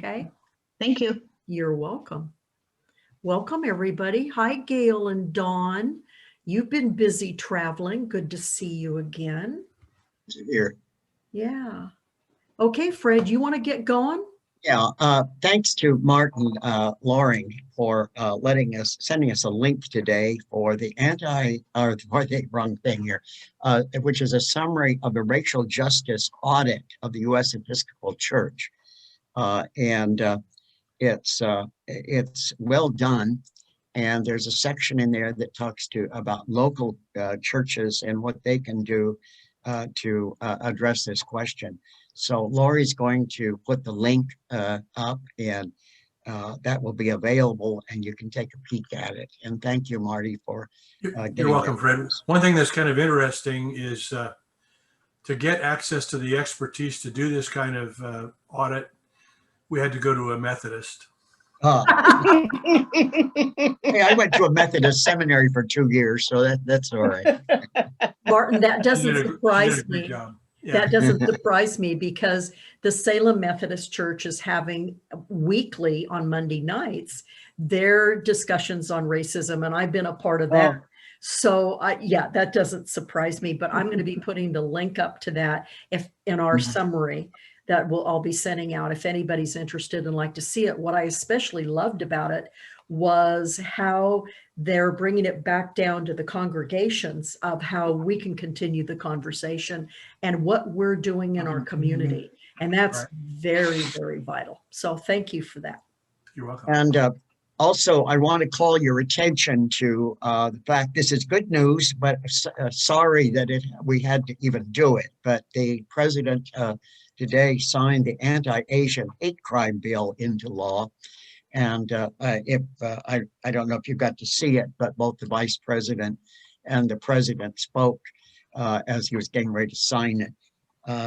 okay? Thank you. You're welcome. Welcome, everybody. Hi, Gail and Dawn. You've been busy traveling. Good to see you again. Here. Yeah. Okay, Fred, you want to get going? Yeah, thanks to Martin Loring for sending us a link today for the wrong thing here, which is a summary of the racial justice audit of the U.S. Episcopal Church. It's well done. And there's a section in there that talks about local churches and what they can do to address this question. So Lori's going to put the link up, and that will be available, and you can take a peek at it. And thank you, Marty, for You're welcome, Fred. One thing that's kind of interesting is to get access to the expertise to do this kind of audit, we had to go to a Methodist. Hey, I went to a Methodist seminary for 2 years, so that's all right. Martin, that doesn't surprise me. Yeah. That doesn't surprise me because the Salem Methodist Church is having weekly on Monday nights their discussions on racism, and I've been a part of that. Oh. So yeah, that doesn't surprise me, but I'm going to be putting the link up to that in our summary that I'll be sending out if anybody's interested and like to see it. What I especially loved about it was how they're bringing it back down to the congregations of how we can continue the conversation and what we're doing in our community. And that's very, very vital. So thank you for that. You're welcome. And also, I want to call your attention to the fact this is good news, but sorry that we had to even do it. But the president today signed the anti-Asian hate crime bill into law. And I don't know if you got to see it, but both the vice president and the president spoke as he was getting ready to sign it.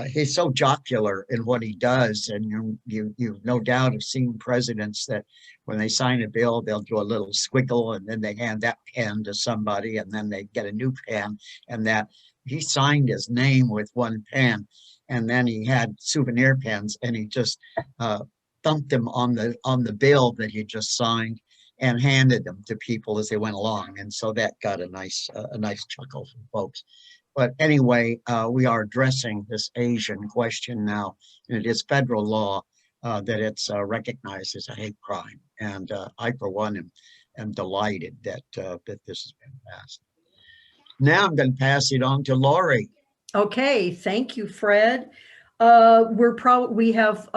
He's so jocular in what he does, and you no doubt have seen presidents that when they sign a bill, they'll do a little squiggle, and then they hand that pen to somebody, and then they get a new pen, and that he signed his name with one pen, and then he had souvenir pens, and he just thumped them on the bill that he just signed and handed them to people as they went along, and so that got a nice chuckle from folks. But anyway, we are addressing this Asian question now, and it is federal law that it's recognized as a hate crime. And I, for one, am delighted that this has been passed. Now I'm going to pass it on to Lori. Okay, thank you, Fred. We have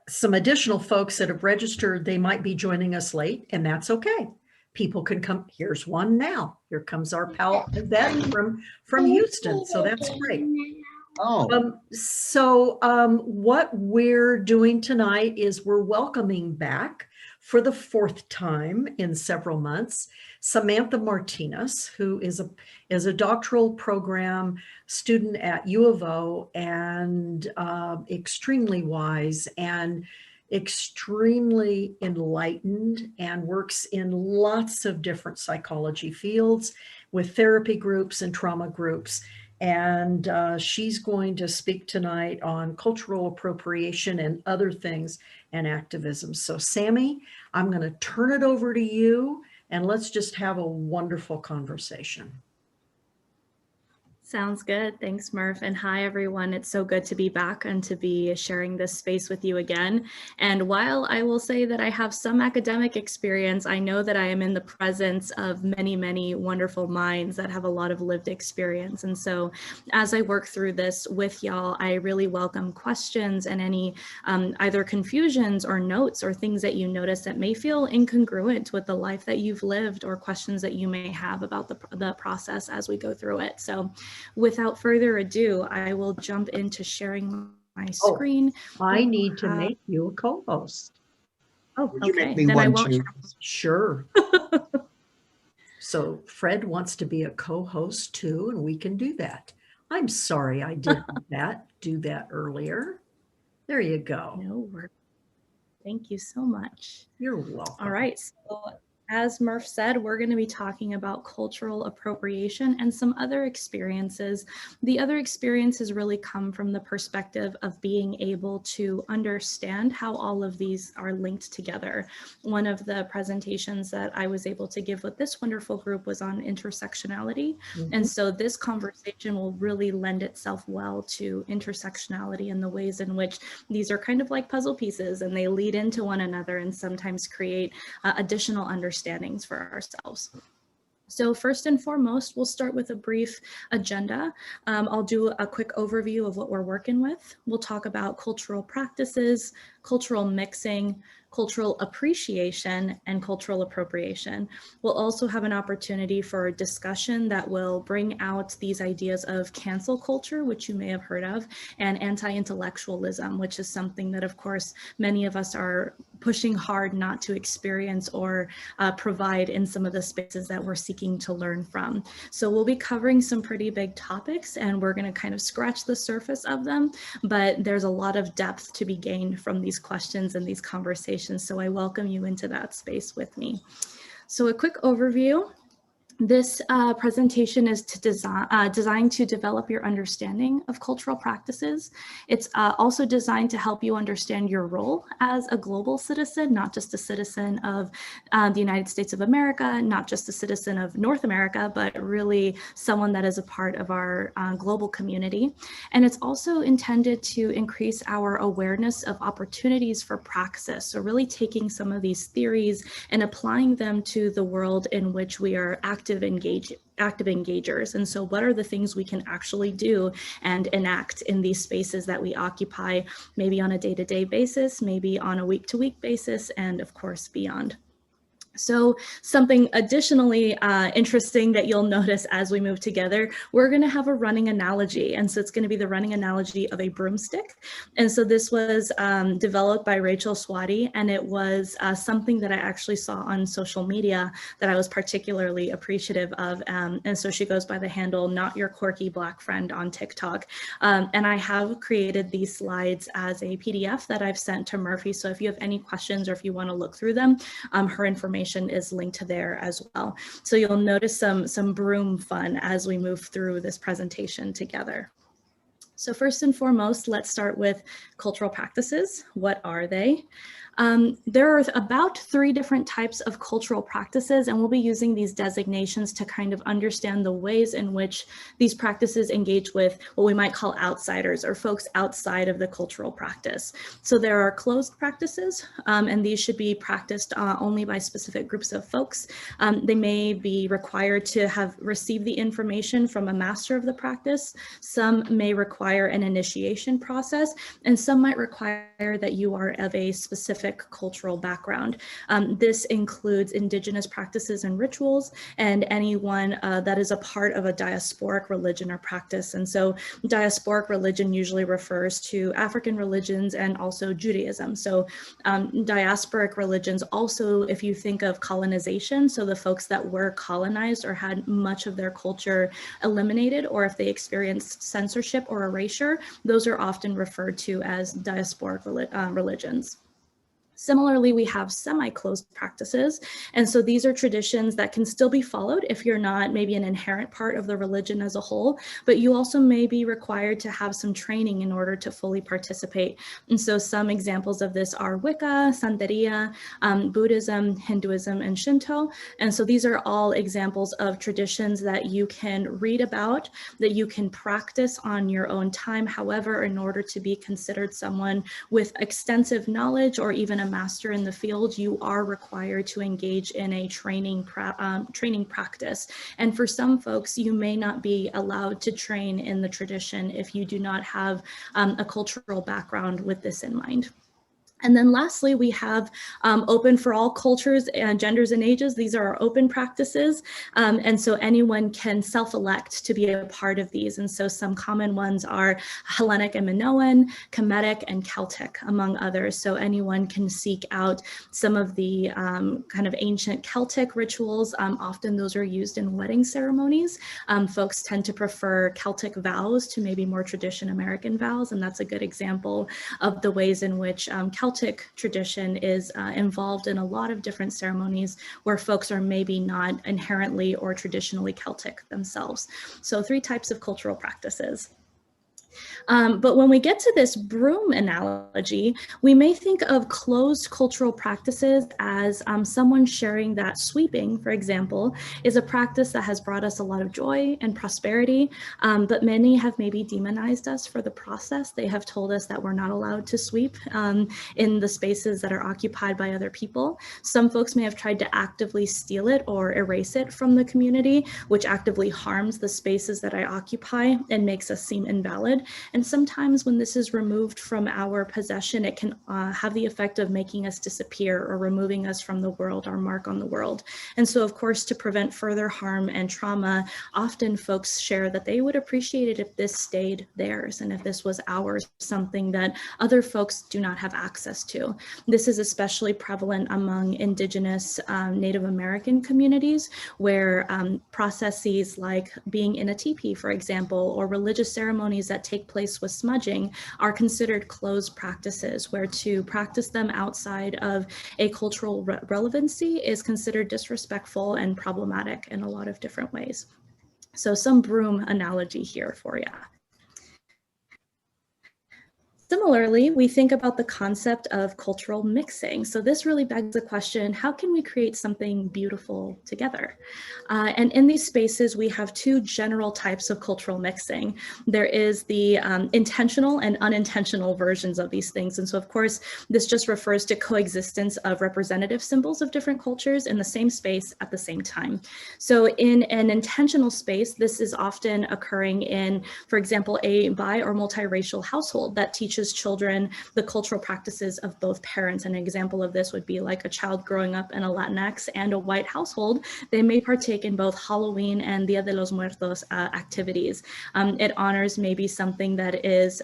some additional folks that have registered. They might be joining us late, and that's okay. People can come. Here's one now. Here comes our pal Yvette from Houston. So that's great. Oh. What we're doing tonight is we're welcoming back for the 4th time in several months, Samantha Martinez, who is a doctoral program student at U of O and extremely wise and extremely enlightened, and works in lots of different psychology fields with therapy groups and trauma groups. And she's going to speak tonight on cultural appropriation and other things and activism. So Sammy, I'm going to turn it over to you, and let's just have a wonderful conversation. Sounds good. Thanks, Murph. And hi, everyone. It's so good to be back and to be sharing this space with you again. And while I will say that I have some academic experience, I know that I am in the presence of many, many wonderful minds that have a lot of lived experience. And so as I work through this with y'all, I really welcome questions and any either confusions or notes or things that you notice that may feel incongruent with the life that you've lived, or questions that you may have about the process as we go through it. So without further ado, I will jump into sharing my screen. I need to make you a co-host. Oh, Would you okay. make me Then I one won't. too? Sure. So Fred wants to be a co-host too, and we can do that. I'm sorry I didn't do that earlier. There you go. No worries. Thank you so much. You're welcome. All right. So as Murph said, we're going to be talking about cultural appropriation and some other experiences. The other experiences really come from the perspective of being able to understand how all of these are linked together. One of the presentations that I was able to give with this wonderful group was on intersectionality. And so this conversation will really lend itself well to intersectionality and the ways in which these are kind of like puzzle pieces and they lead into one another and sometimes create additional understandings for ourselves. So first and foremost, we'll start with a brief agenda. I'll do a quick overview of what we're working with. We'll talk about cultural practices, cultural mixing, cultural appreciation, and cultural appropriation. We'll also have an opportunity for a discussion that will bring out these ideas of cancel culture, which you may have heard of, and anti-intellectualism, which is something that, of course, many of us are pushing hard not to experience or provide in some of the spaces that we're seeking to learn from. So we'll be covering some pretty big topics, and we're going to kind of scratch the surface of them, but there's a lot of depth to be gained from these questions and these conversations. So I welcome you into that space with me. So a quick overview. This presentation is designed to develop your understanding of cultural practices. It's also designed to help you understand your role as a global citizen, not just a citizen of the United States of America, not just a citizen of North America, but really someone that is a part of our global community. And it's also intended to increase our awareness of opportunities for praxis. So really taking some of these theories and applying them to the world in which we are active engagers. And so what are the things we can actually do and enact in these spaces that we occupy, maybe on a day-to-day basis, maybe on a week-to-week basis, and of course beyond. So something additionally interesting that you'll notice as we move together, we're going to have a running analogy. And so it's going to be the running analogy of a broomstick. And so this was developed by Rachel Swati, and it was something that I actually saw on social media that I was particularly appreciative of. And so she goes by the handle, Not Your Quirky Black Friend on TikTok. And I have created these slides as a PDF that I've sent to Murphy. So if you have any questions or if you want to look through them, her information is linked there as well. So you'll notice some broom fun as we move through this presentation together. So first and foremost, let's start with cultural practices. What are they? There are about 3 different types of cultural practices, and we'll be using these designations to kind of understand the ways in which these practices engage with what we might call outsiders or folks outside of the cultural practice. So there are closed practices, and these should be practiced only by specific groups of folks. They may be required to have received the information from a master of the practice. Some may require an initiation process, and some might require that you are of a specific cultural background. This includes indigenous practices and rituals, and anyone that is a part of a diasporic religion or practice. And so diasporic religion usually refers to African religions and also Judaism. So diasporic religions also, if you think of colonization, so the folks that were colonized or had much of their culture eliminated, or if they experienced censorship or erasure, those are often referred to as diasporic religions. Similarly, we have semi-closed practices. And so these are traditions that can still be followed if you're not maybe an inherent part of the religion as a whole, but you also may be required to have some training in order to fully participate. And so some examples of this are Wicca, Santeria, Buddhism, Hinduism, and Shinto. And so these are all examples of traditions that you can read about, that you can practice on your own time. However, in order to be considered someone with extensive knowledge or even a master in the field, you are required to engage in a training practice. And for some folks, you may not be allowed to train in the tradition if you do not have a cultural background with this in mind. And then lastly, we have open for all cultures and genders and ages. These are our open practices. And so anyone can self-elect to be a part of these. And so some common ones are Hellenic and Minoan, Kemetic, and Celtic, among others. So anyone can seek out some of the kind of ancient Celtic rituals. Often those are used in wedding ceremonies. Folks tend to prefer Celtic vows to maybe more traditional American vows. And that's a good example of the ways in which Celtic Celtic tradition is involved in a lot of different ceremonies where folks are maybe not inherently or traditionally Celtic themselves. So 3 types of cultural practices. But when we get to this broom analogy, we may think of closed cultural practices as someone sharing that sweeping, for example, is a practice that has brought us a lot of joy and prosperity, but many have maybe demonized us for the process. They have told us that we're not allowed to sweep in the spaces that are occupied by other people. Some folks may have tried to actively steal it or erase it from the community, which actively harms the spaces that I occupy and makes us seem invalid. And sometimes when this is removed from our possession, it can have the effect of making us disappear or removing us from the world, our mark on the world. And so, of course, to prevent further harm and trauma, often folks share that they would appreciate it if this stayed theirs and if this was ours, something that other folks do not have access to. This is especially prevalent among Indigenous Native American communities, where processes like being in a teepee, for example, or religious ceremonies that take place with smudging are considered closed practices, where to practice them outside of a cultural relevancy is considered disrespectful and problematic in a lot of different ways. So some broom analogy here for you. Similarly, we think about the concept of cultural mixing. So this really begs the question, how can we create something beautiful together? And in these spaces, we have 2 general types of cultural mixing. There is the intentional and unintentional versions of these things. And so, of course, this just refers to coexistence of representative symbols of different cultures in the same space at the same time. So in an intentional space, this is often occurring in, for example, a bi or multiracial household that teaches children the cultural practices of both parents. An example of this would be like a child growing up in a Latinx and a white household. They may partake in both Halloween and Dia de los Muertos activities. It honors maybe something that is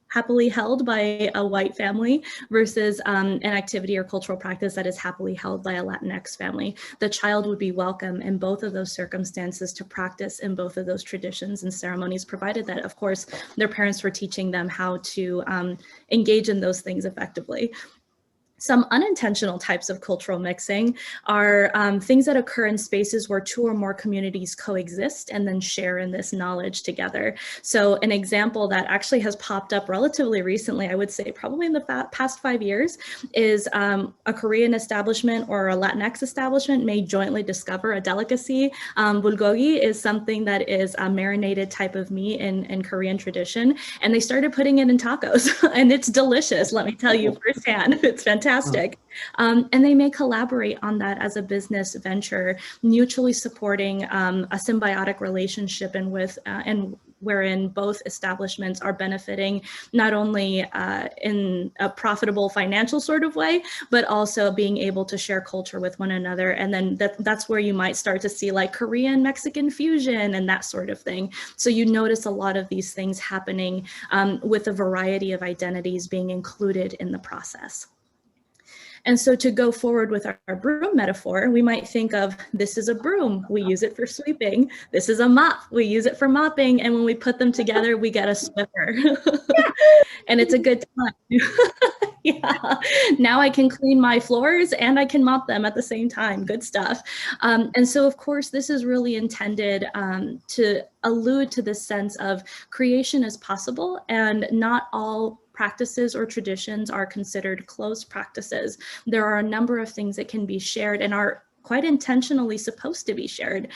happily held by a white family versus an activity or cultural practice that is happily held by a Latinx family. The child would be welcome in both of those circumstances to practice in both of those traditions and ceremonies, provided that, of course, their parents were teaching them how to engage in those things effectively. Some unintentional types of cultural mixing are things that occur in spaces where 2 or more communities coexist and then share in this knowledge together. So an example that actually has popped up relatively recently, I would say probably in the past 5 years, is a Korean establishment or a Latinx establishment may jointly discover a delicacy. Bulgogi is something that is a marinated type of meat in Korean tradition, and they started putting it in tacos, and it's delicious, let me tell you firsthand. It's fantastic. And they may collaborate on that as a business venture, mutually supporting a symbiotic relationship and wherein both establishments are benefiting not only in a profitable financial sort of way, but also being able to share culture with one another. And then that's where you might start to see like Korean Mexican fusion and that sort of thing. So you notice a lot of these things happening with a variety of identities being included in the process. And so to go forward with our broom metaphor, we might think of this is a broom, we use it for sweeping. This is a mop, we use it for mopping. And when we put them together, we get a Swiffer. And it's a good time. Yeah. Now I can clean my floors and I can mop them at the same time. Good stuff. And so, of course, this is really intended to allude to this sense of creation is possible, and not all practices or traditions are considered closed practices. There are a number of things that can be shared and are quite intentionally supposed to be shared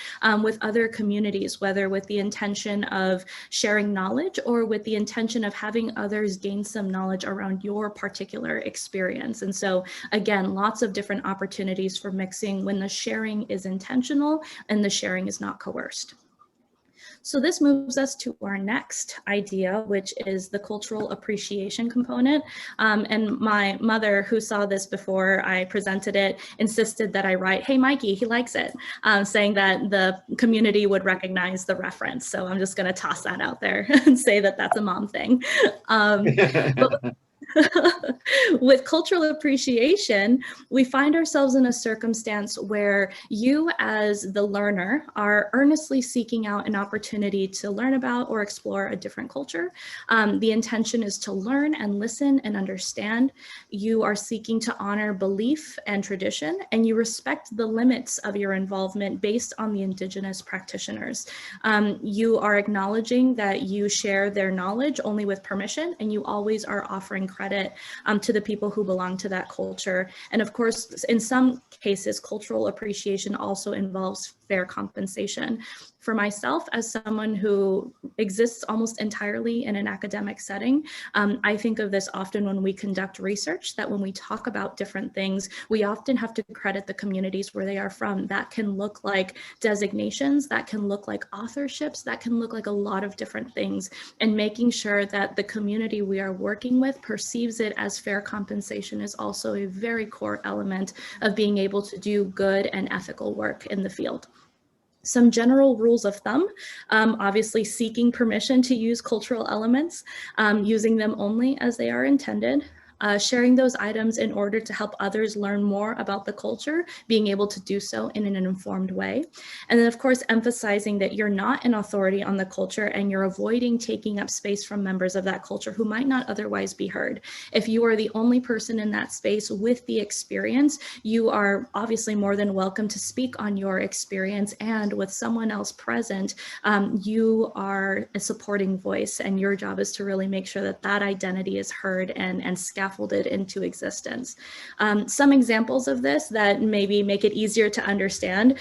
with other communities, whether with the intention of sharing knowledge or with the intention of having others gain some knowledge around your particular experience. And so again, lots of different opportunities for mixing when the sharing is intentional and the sharing is not coerced. So this moves us to our next idea, which is the cultural appreciation component. And my mother, who saw this before I presented it, insisted that I write, "Hey, Mikey, he likes it," saying that the community would recognize the reference. So I'm just going to toss that out there and say that that's a mom thing. With cultural appreciation, we find ourselves in a circumstance where you as the learner are earnestly seeking out an opportunity to learn about or explore a different culture. The intention is to learn and listen and understand. You are seeking to honor belief and tradition, and you respect the limits of your involvement based on the Indigenous practitioners. You are acknowledging that you share their knowledge only with permission, and you always are offering credit to the people who belong to that culture. And of course, in some cases, cultural appreciation also involves fair compensation. For myself, as someone who exists almost entirely in an academic setting, I think of this often when we conduct research, that when we talk about different things, we often have to credit the communities where they are from. That can look like designations, that can look like authorships, that can look like a lot of different things, and making sure that the community we are working with perceives it as fair compensation is also a very core element of being able to do good and ethical work in the field. Some general rules of thumb, obviously seeking permission to use cultural elements, using them only as they are intended, sharing those items in order to help others learn more about the culture, being able to do so in an informed way. And then of course, emphasizing that you're not an authority on the culture and you're avoiding taking up space from members of that culture who might not otherwise be heard. If you are the only person in that space with the experience, you are obviously more than welcome to speak on your experience, and with someone else present, you are a supporting voice, and your job is to really make sure that that identity is heard and scaffolded into existence. Some examples of this that maybe make it easier to understand.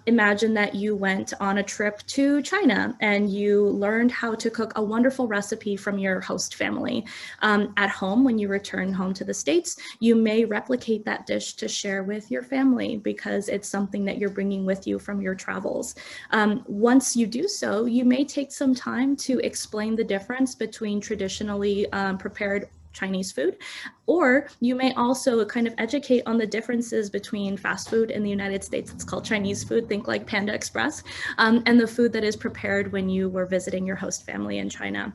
Imagine that you went on a trip to China and you learned how to cook a wonderful recipe from your host family. At home, when you return home to the States, you may replicate that dish to share with your family because it's something that you're bringing with you from your travels. Once you do so, you may take some time to explain the difference between traditionally prepared Chinese food, or you may also kind of educate on the differences between fast food in the United States, it's called Chinese food, think like Panda Express, and the food that is prepared when you were visiting your host family in China.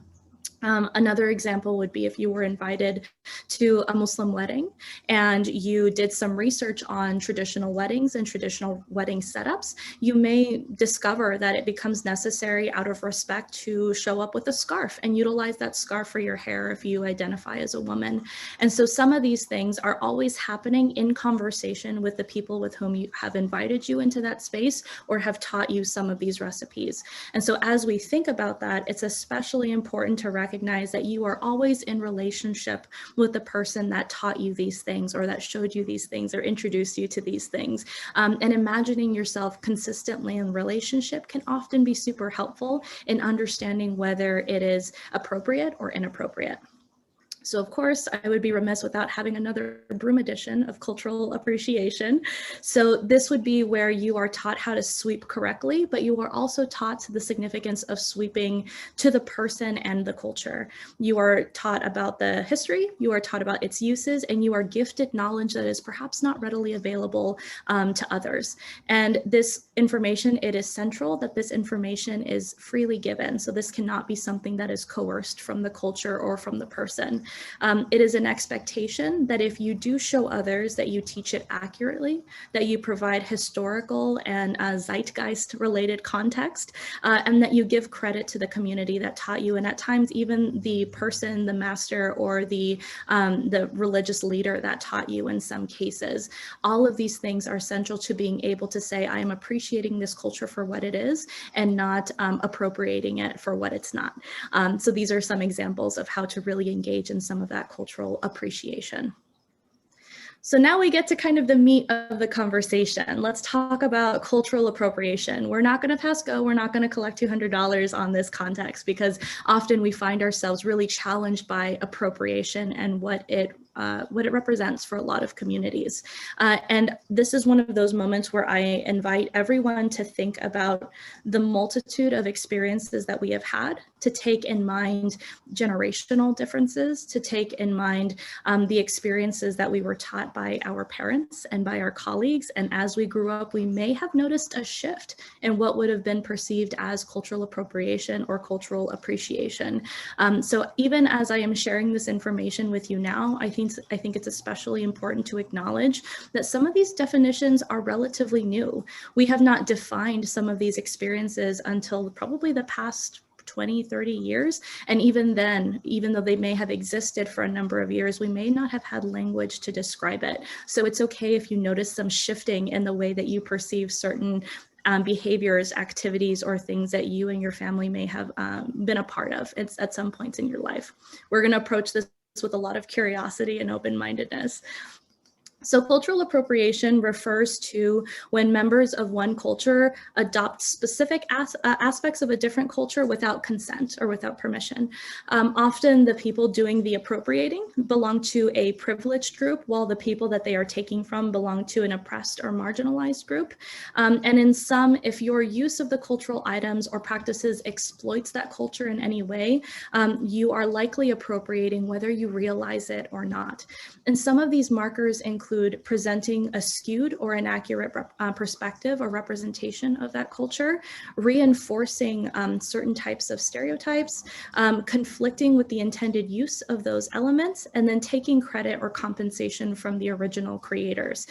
Another example would be if you were invited to a Muslim wedding and you did some research on traditional weddings and traditional wedding setups, you may discover that it becomes necessary out of respect to show up with a scarf and utilize that scarf for your hair if you identify as a woman. And so some of these things are always happening in conversation with the people with whom you have invited you into that space or have taught you some of these recipes. And so as we think about that, it's especially important to recognize that you are always in relationship with the person that taught you these things or that showed you these things or introduced you to these things. And imagining yourself consistently in relationship can often be super helpful in understanding whether it is appropriate or inappropriate. So of course, I would be remiss without having another broom edition of cultural appreciation. So this would be where you are taught how to sweep correctly, but you are also taught the significance of sweeping to the person and the culture. You are taught about the history, you are taught about its uses, and you are gifted knowledge that is perhaps not readily available to others. And this information, it is central that this information is freely given. So this cannot be something that is coerced from the culture or from the person. It is an expectation that if you do show others that you teach it accurately, that you provide historical and zeitgeist related context, and that you give credit to the community that taught you, and at times even the person, the master, or the religious leader that taught you in some cases. All of these things are central to being able to say, I am appreciating this culture for what it is and not appropriating it for what it's not. So these are some examples of how to really engage in some of that cultural appreciation. So now we get to kind of the meat of the conversation. Let's talk about cultural appropriation. We're not going to pass go. We're not going to collect $200 on this context because often we find ourselves really challenged by appropriation and what it represents for a lot of communities. And this is one of those moments where I invite everyone to think about the multitude of experiences that we have had to take in mind generational differences, to take in mind the experiences that we were taught by our parents and by our colleagues. And as we grew up, we may have noticed a shift in what would have been perceived as cultural appropriation or cultural appreciation. So even as I am sharing this information with you now, I think it's especially important to acknowledge that some of these definitions are relatively new. We have not defined some of these experiences until probably the past 20, 30 years. And even then, even though they may have existed for a number of years, we may not have had language to describe it. So it's okay if you notice some shifting in the way that you perceive certain behaviors, activities, or things that you and your family may have been a part of at some points in your life. We're going to approach this with a lot of curiosity and open-mindedness. So cultural appropriation refers to when members of one culture adopt specific aspects of a different culture without consent or without permission. Often the people doing the appropriating belong to a privileged group, while the people that they are taking from belong to an oppressed or marginalized group. And in some, if your use of the cultural items or practices exploits that culture in any way, you are likely appropriating whether you realize it or not. And some of these markers include presenting a skewed or inaccurate perspective or representation of that culture, reinforcing certain types of stereotypes, conflicting with the intended use of those elements, and then taking credit or compensation from the original creators.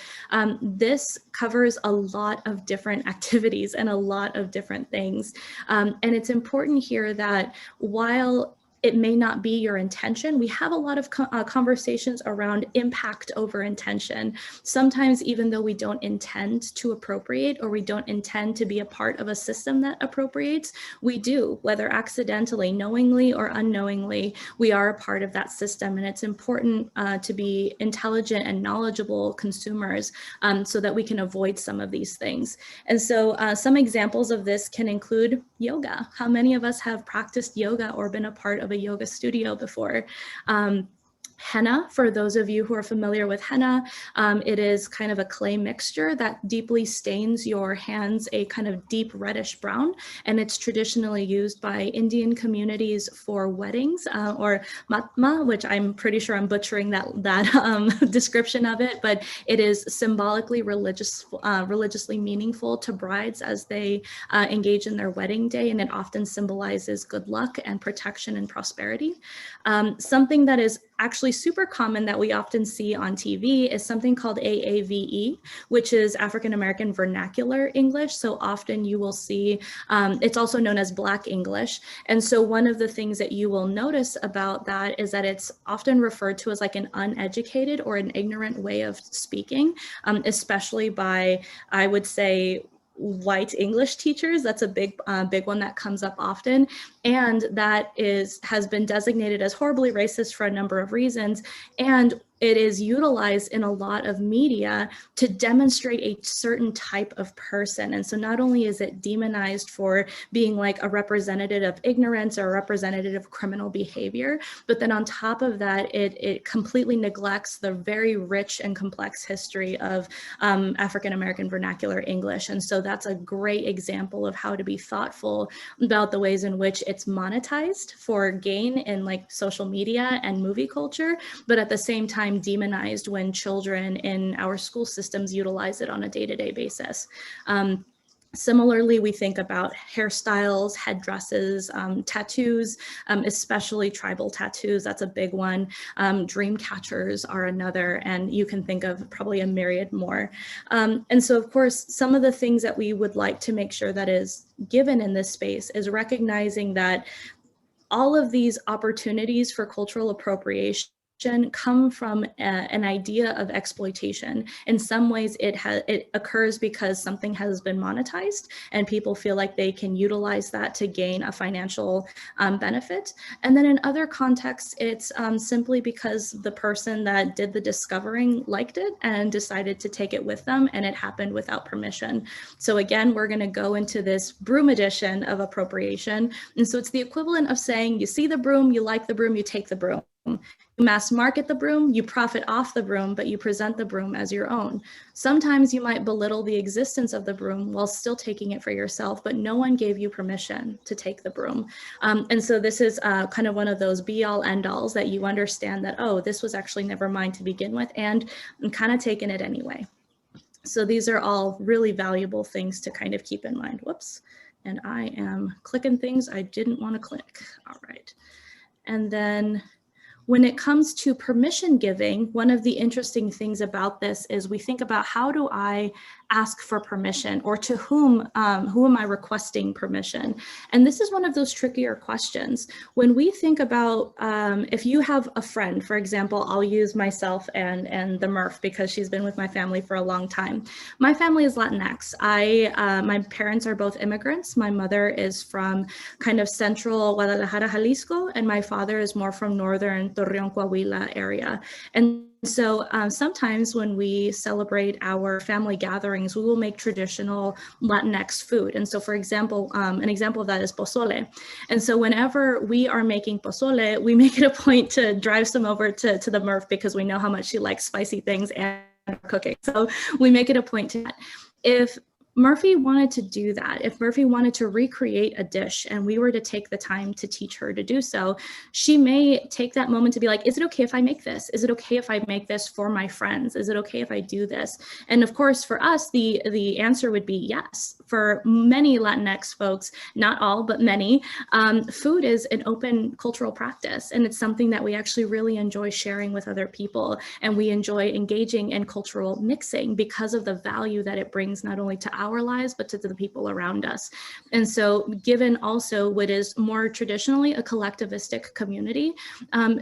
This covers a lot of different activities and a lot of different things. And it's important here that while it may not be your intention, we have a lot of conversations around impact over intention. Sometimes, even though we don't intend to appropriate or we don't intend to be a part of a system that appropriates, we do, whether accidentally, knowingly, or unknowingly, we are a part of that system. And it's important to be intelligent and knowledgeable consumers so that we can avoid some of these things. And so some examples of this can include yoga. How many of us have practiced yoga or been a part of a yoga studio before? Henna, for those of you who are familiar with henna, it is kind of a clay mixture that deeply stains your hands a kind of deep reddish brown, and it's traditionally used by Indian communities for weddings or matma, which I'm pretty sure I'm butchering that description of it, but it is symbolically religiously meaningful to brides as they engage in their wedding day, and it often symbolizes good luck and protection and prosperity. Something that is actually super common that we often see on TV is something called AAVE, which is African American Vernacular English. So often you will see, it's also known as Black English. And so one of the things that you will notice about that is that it's often referred to as like an uneducated or an ignorant way of speaking, especially by, I would say, white English teachers. That's a big one that comes up often. And that has been designated as horribly racist for a number of reasons. And it is utilized in a lot of media to demonstrate a certain type of person. And so not only is it demonized for being like a representative of ignorance or a representative of criminal behavior, but then on top of that, it completely neglects the very rich and complex history of African American Vernacular English. And so that's a great example of how to be thoughtful about the ways in which it's monetized for gain in like social media and movie culture, but at the same time demonized when children in our school systems utilize it on a day-to-day basis. Similarly, we think about hairstyles, headdresses, tattoos, especially tribal tattoos. That's a big one. Dream catchers are another, and you can think of probably a myriad more. And so, of course, some of the things that we would like to make sure that is given in this space is recognizing that all of these opportunities for cultural appropriation come from an idea of exploitation. In some ways, it occurs because something has been monetized and people feel like they can utilize that to gain a financial benefit. And then in other contexts, it's simply because the person that did the discovering liked it and decided to take it with them, and it happened without permission. So again, we're going to go into this broom edition of appropriation. And so it's the equivalent of saying, you see the broom, you like the broom, you take the broom. You mass market the broom, you profit off the broom, but you present the broom as your own. Sometimes you might belittle the existence of the broom while still taking it for yourself, but no one gave you permission to take the broom. And so this is kind of one of those be-all end-alls that you understand that, oh, this was actually never mine to begin with, and I'm kind of taking it anyway. So these are all really valuable things to kind of keep in mind. Whoops. And I am clicking things I didn't want to click. All right. And then when it comes to permission giving, one of the interesting things about this is we think about, how do I ask for permission, or to whom am I requesting permission? And this is one of those trickier questions. When we think about, if you have a friend, for example, I'll use myself and the Murph because she's been with my family for a long time. My family is Latinx. My parents are both immigrants. My mother is from kind of central Guadalajara, Jalisco, and my father is more from northern Torreon, Coahuila area. And so sometimes when we celebrate our family gatherings, we will make traditional Latinx food. And so, for example, an example of that is pozole. And so whenever we are making pozole, we make it a point to drive some over to the Murph because we know how much she likes spicy things and cooking. So we make it a point to that. If Murphy wanted to do that, if Murphy wanted to recreate a dish and we were to take the time to teach her to do so, she may take that moment to be like, is it okay if I make this? Is it okay if I make this for my friends? Is it okay if I do this? And of course, for us, the answer would be yes. For many Latinx folks, not all, but many, food is an open cultural practice. And it's something that we actually really enjoy sharing with other people. And we enjoy engaging in cultural mixing because of the value that it brings not only to our lives, but to the people around us. And so given also what is more traditionally a collectivistic community,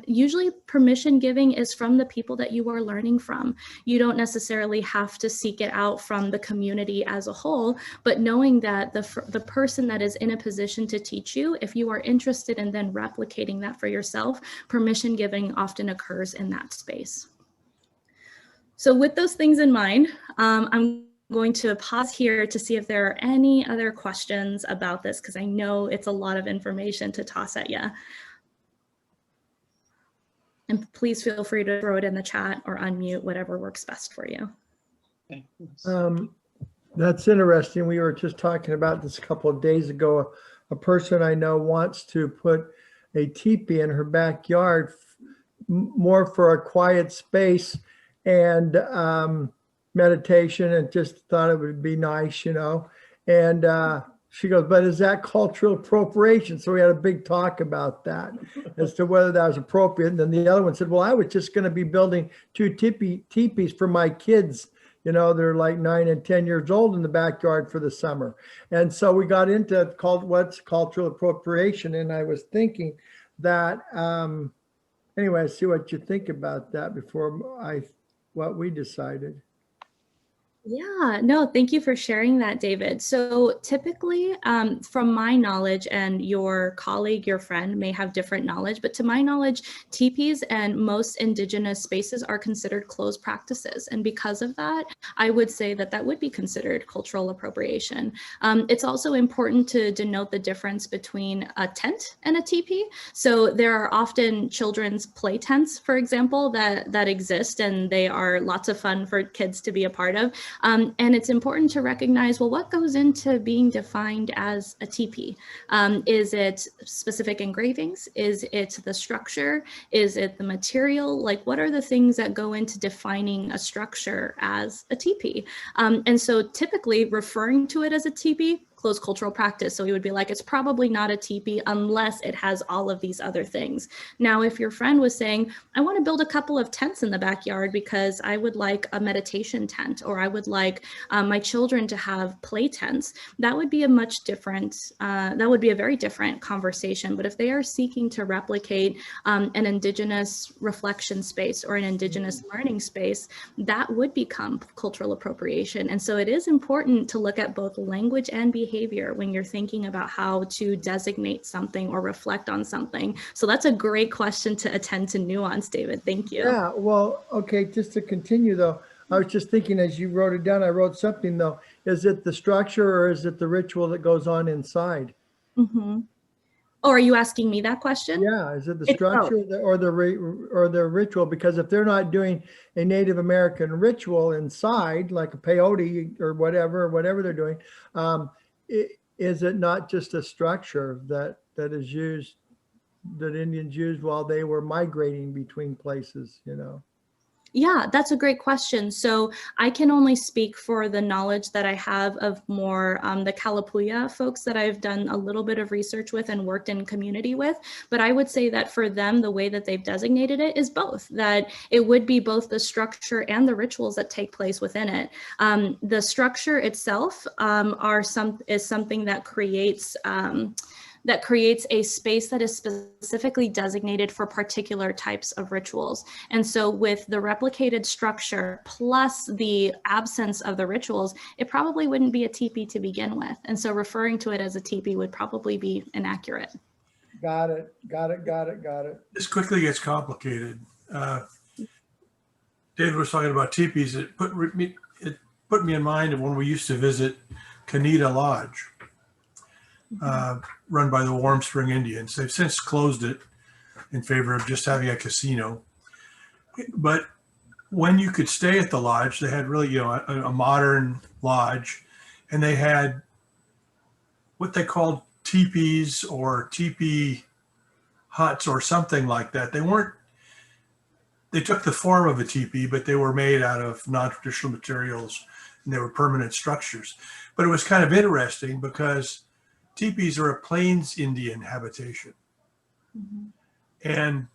usually permission giving is from the people that you are learning from. You don't necessarily have to seek it out from the community as a whole, but knowing that the person that is in a position to teach you, if you are interested in then replicating that for yourself, permission giving often occurs in that space. So with those things in mind, I'm going to pause here to see if there are any other questions about this, because I know it's a lot of information to toss at you. And please feel free to throw it in the chat or unmute, whatever works best for you. That's interesting. We were just talking about this a couple of days ago. A person I know wants to put a teepee in her backyard, more for a quiet space and meditation, and just thought it would be nice, you know. And she goes, but is that cultural appropriation? So we had a big talk about that as to whether that was appropriate. And then the other one said, well, I was just going to be building 2 teepees for my kids. You know, they're like 9 and 10 years old in the backyard for the summer. And so we got into what's cultural appropriation. And I was thinking that, anyway, I see what you think about that before what we decided. Yeah, no, thank you for sharing that, David. So typically, from my knowledge, and your colleague, your friend may have different knowledge, but to my knowledge, teepees and most indigenous spaces are considered closed practices. And because of that, I would say that that would be considered cultural appropriation. It's also important to denote the difference between a tent and a teepee. So there are often children's play tents, for example, that exist, and they are lots of fun for kids to be a part of. And it's important to recognize, well, what goes into being defined as a teepee? Is it specific engravings? Is it the structure? Is it the material? Like, what are the things that go into defining a structure as a teepee? And so typically referring to it as a teepee, closed cultural practice. So we would be like, it's probably not a teepee unless it has all of these other things. Now, if your friend was saying, I want to build a couple of tents in the backyard because I would like a meditation tent, or I would like my children to have play tents, that would be a much different, that would be a very different conversation. But if they are seeking to replicate an indigenous reflection space or an indigenous learning space, that would become cultural appropriation. And so it is important to look at both language and behavior when you're thinking about how to designate something or reflect on something. So that's a great question to attend to nuance, David. Thank you. Yeah, well, okay, just to continue though, I was just thinking as you wrote it down, I wrote something though. Is it the structure or is it the ritual that goes on inside? Mm-hmm. Oh, are you asking me that question? Yeah, is it the It's structure or the ritual? Because if they're not doing a Native American ritual inside, like a peyote or whatever they're doing, is it not just a structure that is used, that Indians used while they were migrating between places, you know? Yeah, that's a great question. So I can only speak for the knowledge that I have of more the Kalapuya folks that I've done a little bit of research with and worked in community with. But I would say that for them, the way that they've designated it is both, that it would be both the structure and the rituals that take place within it. The structure itself is something that creates a space that is specifically designated for particular types of rituals. And so with the replicated structure plus the absence of the rituals, it probably wouldn't be a teepee to begin with. And so referring to it as a teepee would probably be inaccurate. Got it. This quickly gets complicated. David was talking about teepees. It put me in mind of when we used to visit Kanita Lodge, run by the Warm Spring Indians. They've since closed it in favor of just having a casino. But when you could stay at the lodge, they had really, a modern lodge, and they had what they called teepees or teepee huts or something like that. They took the form of a teepee, but they were made out of non-traditional materials, and they were permanent structures. But it was kind of interesting because teepees are a Plains Indian habitation. Mm-hmm. And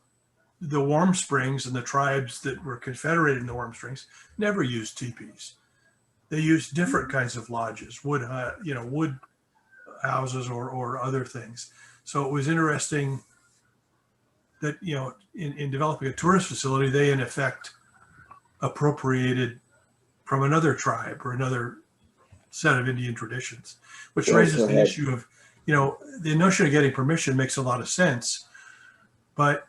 the Warm Springs and the tribes that were confederated in the Warm Springs never used teepees. They used different kinds of lodges, wood houses or other things. So it was interesting that, in developing a tourist facility, they in effect appropriated from another tribe or another set of Indian traditions, which raises the issue of, the notion of getting permission makes a lot of sense, but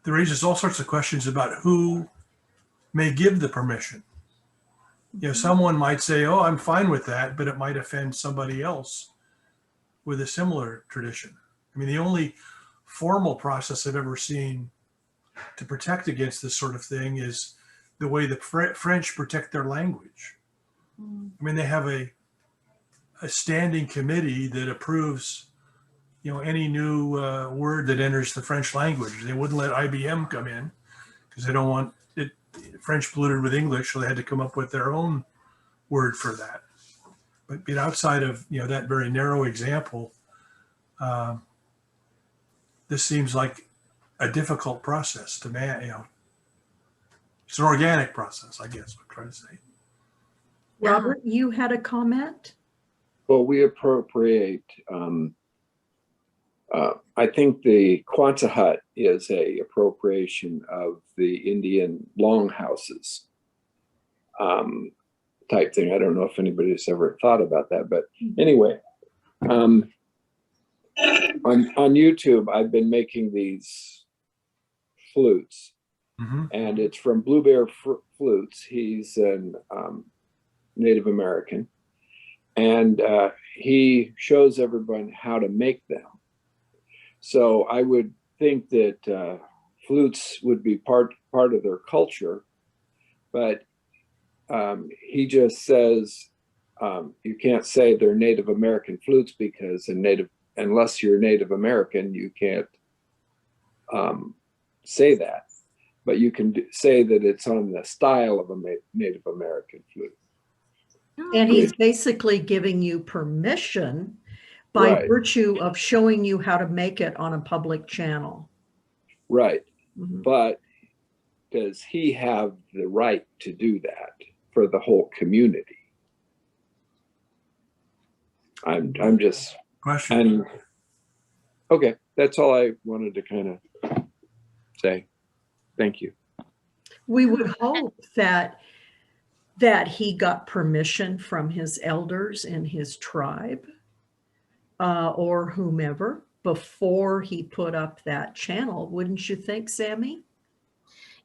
it raises all sorts of questions about who may give the permission. Someone might say, oh, I'm fine with that, but it might offend somebody else with a similar tradition. I mean, the only formal process I've ever seen to protect against this sort of thing is the way the French protect their language. I mean, they have a standing committee that approves, any new word that enters the French language. They wouldn't let IBM come in because they don't want it French polluted with English, so they had to come up with their own word for that. But outside of that very narrow example, this seems like a difficult process to manage. It's an organic process, I guess. I'm trying to say. Robert, you had a comment? Well, we appropriate, I think the Quonset hut is a appropriation of the Indian longhouses type thing. I don't know if anybody's ever thought about that, but anyway, on YouTube, I've been making these flutes, and it's from Blue Bear Flutes. He's an Native American, and he shows everyone how to make them. So I would think that flutes would be part of their culture, but he just says you can't say they're Native American flutes because unless you're Native American, you can't say that. But you can say that it's on the style of a Native American flute. And he's basically giving you permission by virtue of showing you how to make it on a public channel. Right. But does he have the right to do that for the whole community? I'm just question. Okay, that's all I wanted to kind of say. Thank you. We would hope that he got permission from his elders in his tribe or whomever before he put up that channel. Wouldn't you think, Sammy?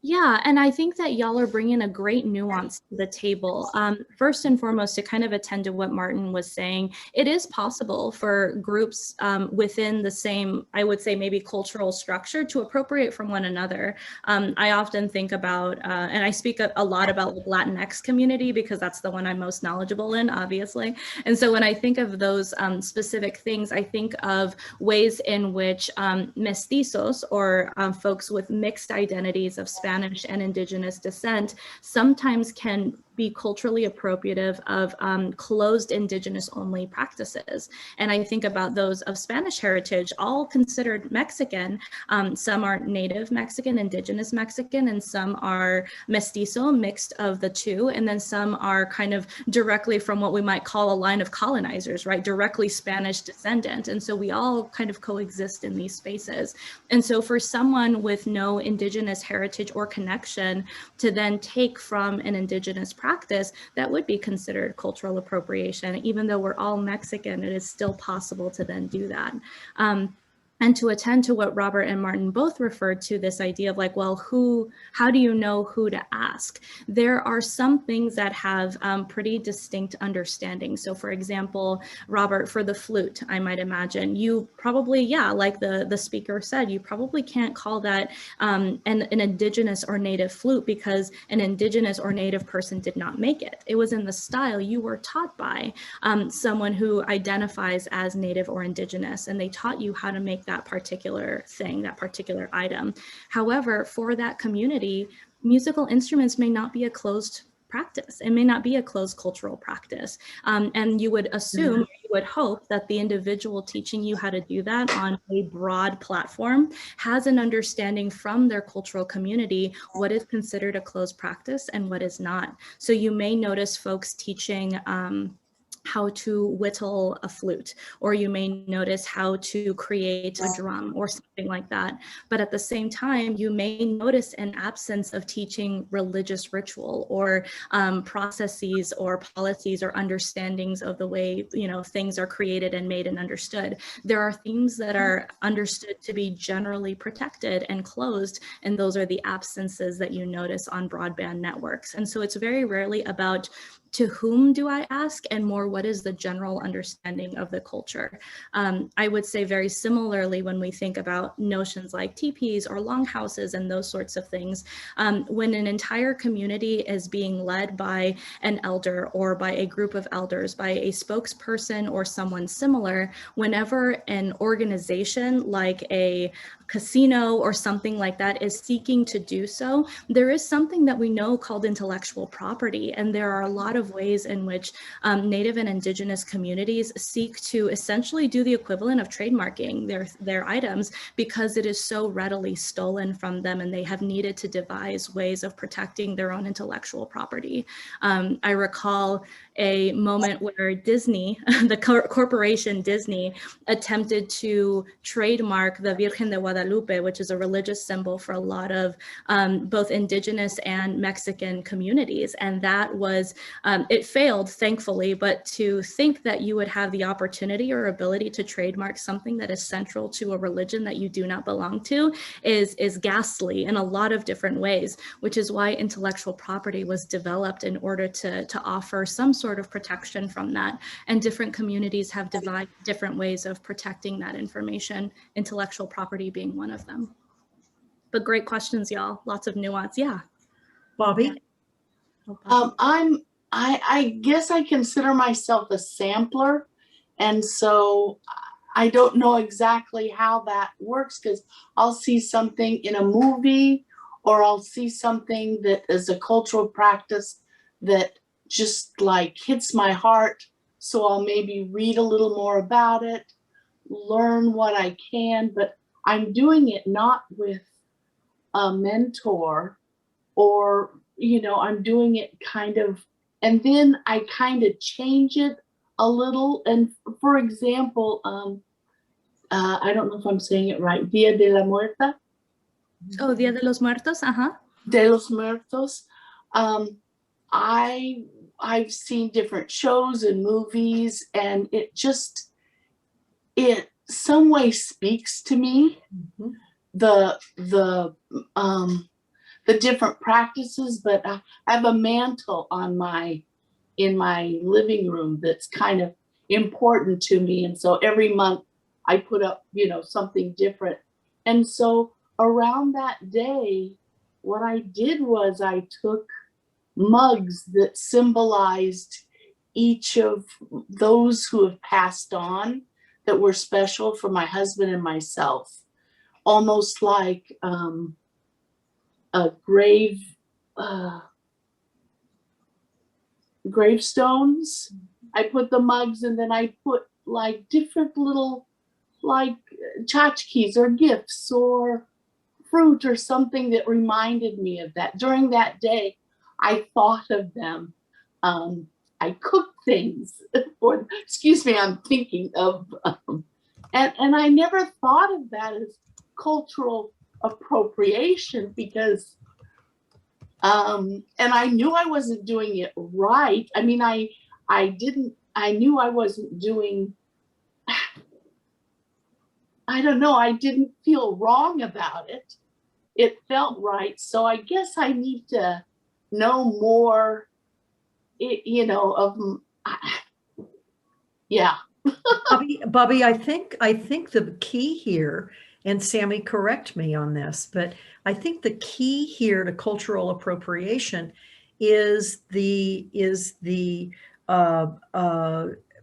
Yeah, and I think that y'all are bringing a great nuance to the table. First and foremost, to kind of attend to what Martin was saying, it is possible for groups within the same, I would say maybe cultural structure, to appropriate from one another. I often think about, and I speak a lot about the Latinx community because that's the one I'm most knowledgeable in, obviously. And so when I think of those specific things, I think of ways in which mestizos, or folks with mixed identities of Spanish and indigenous descent, sometimes can be culturally appropriative of closed indigenous only practices. And I think about those of Spanish heritage, all considered Mexican. Some are native Mexican, indigenous Mexican, and some are mestizo, mixed of the two. And then some are kind of directly from what we might call a line of colonizers, right? Directly Spanish descendant. And so we all kind of coexist in these spaces. And so for someone with no indigenous heritage or connection to then take from an indigenous practice, that would be considered cultural appropriation. Even though we're all Mexican, it is still possible to then do that. And to attend to what Robert and Martin both referred to, this idea of like, well, how do you know who to ask? There are some things that have pretty distinct understanding. So for example, Robert, for the flute, I might imagine, you probably, yeah, like the speaker said, you probably can't call that an indigenous or native flute because an indigenous or native person did not make it. It was in the style you were taught by someone who identifies as native or indigenous, and they taught you how to make that particular thing, that particular item. However, for that community, musical instruments may not be a closed practice. It may not be a closed cultural practice. And you would assume, you would hope that the individual teaching you how to do that on a broad platform has an understanding from their cultural community what is considered a closed practice and what is not. So you may notice folks teaching how to whittle a flute, or you may notice how to create a drum or something like that. But at the same time, you may notice an absence of teaching religious ritual or processes or policies or understandings of the way, you know, things are created and made and understood. There are themes that are understood to be generally protected and closed, and those are the absences that you notice on broadband networks. And so it's very rarely about to whom do I ask, and more what is the general understanding of the culture. I would say very similarly when we think about notions like teepees or longhouses and those sorts of things, when an entire community is being led by an elder or by a group of elders, by a spokesperson or someone similar, whenever an organization like a casino or something like that is seeking to do so, there is something that we know called intellectual property. And there are a lot of ways in which Native and Indigenous communities seek to essentially do the equivalent of trademarking their items because it is so readily stolen from them, and they have needed to devise ways of protecting their own intellectual property. I recall a moment where Disney, the corporation Disney, attempted to trademark the Virgen de Guadalupe, which is a religious symbol for a lot of both Indigenous and Mexican communities. And that was, it failed, thankfully, but to think that you would have the opportunity or ability to trademark something that is central to a religion that you do not belong to is ghastly in a lot of different ways, which is why intellectual property was developed in order to offer some sort of protection from that. And different communities have devised different ways of protecting that information, intellectual property being one of them. But great questions, y'all. Lots of nuance. Yeah. Bobby? I guess I consider myself a sampler. And so I don't know exactly how that works, because I'll see something in a movie or I'll see something that is a cultural practice that just like hits my heart. So I'll maybe read a little more about it, learn what I can, but I'm doing it not with a mentor or, you know, I'm doing it kind of, and then I kind of change it a little. And for example, I don't know if I'm saying it right, Dia de la Muerta. Oh, Dia de los Muertos, De los Muertos. I've seen different shows and movies, and it just, it some way speaks to me. Mm-hmm. the different practices, but I have a mantle in my living room that's kind of important to me. And so every month I put up, something different. And so around that day, what I did was I took mugs that symbolized each of those who have passed on that were special for my husband and myself, almost like a gravestones. I put the mugs, and then I put like different little like tchotchkes or gifts or fruit or something that reminded me of that. During that day, I thought of them. I cooked things for, excuse me, I'm thinking of, and I never thought of that as cultural appropriation because, and I knew I wasn't doing it right. I mean, I knew I wasn't doing, I don't know, I didn't feel wrong about it. It felt right. So I guess I need to know more, yeah. Bobby, I think the key here, and Sammy, correct me on this, but I think the key here to cultural appropriation is the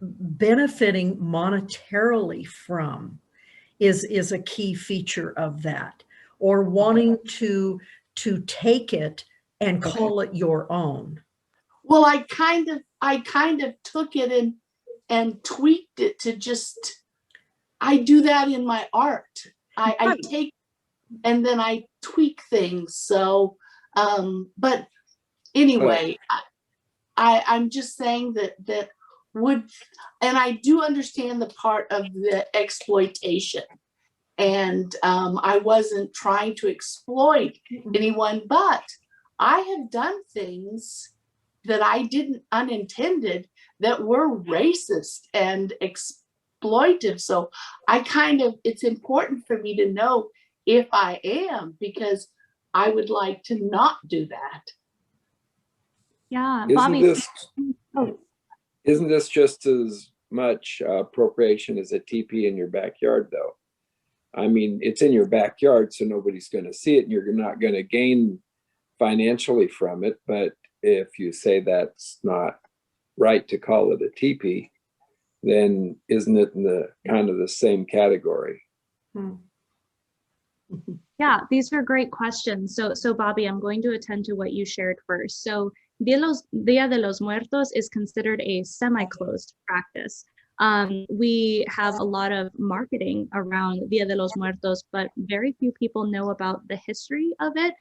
benefiting monetarily from is a key feature of that, or wanting to take it and call it your own. Well, I kind of took it and tweaked it to just, I do that in my art. I take and then I tweak things. So, but anyway, I'm just saying that would, and I do understand the part of the exploitation. And I wasn't trying to exploit anyone, but I have done things that I didn't unintended that were racist and exploitive. So it's important for me to know if I am, because I would like to not do that. Yeah, Bobby. Isn't this just as much appropriation as a teepee in your backyard, though? I mean, it's in your backyard, so nobody's going to see it, and you're not going to gain financially from it. But if you say that's not right to call it a teepee, then isn't it in the kind of the same category? Yeah, these are great questions. So Bobby, I'm going to attend to what you shared first. So Dia de los Muertos is considered a semi-closed practice. We have a lot of marketing around Dia de los Muertos, but very few people know about the history of it.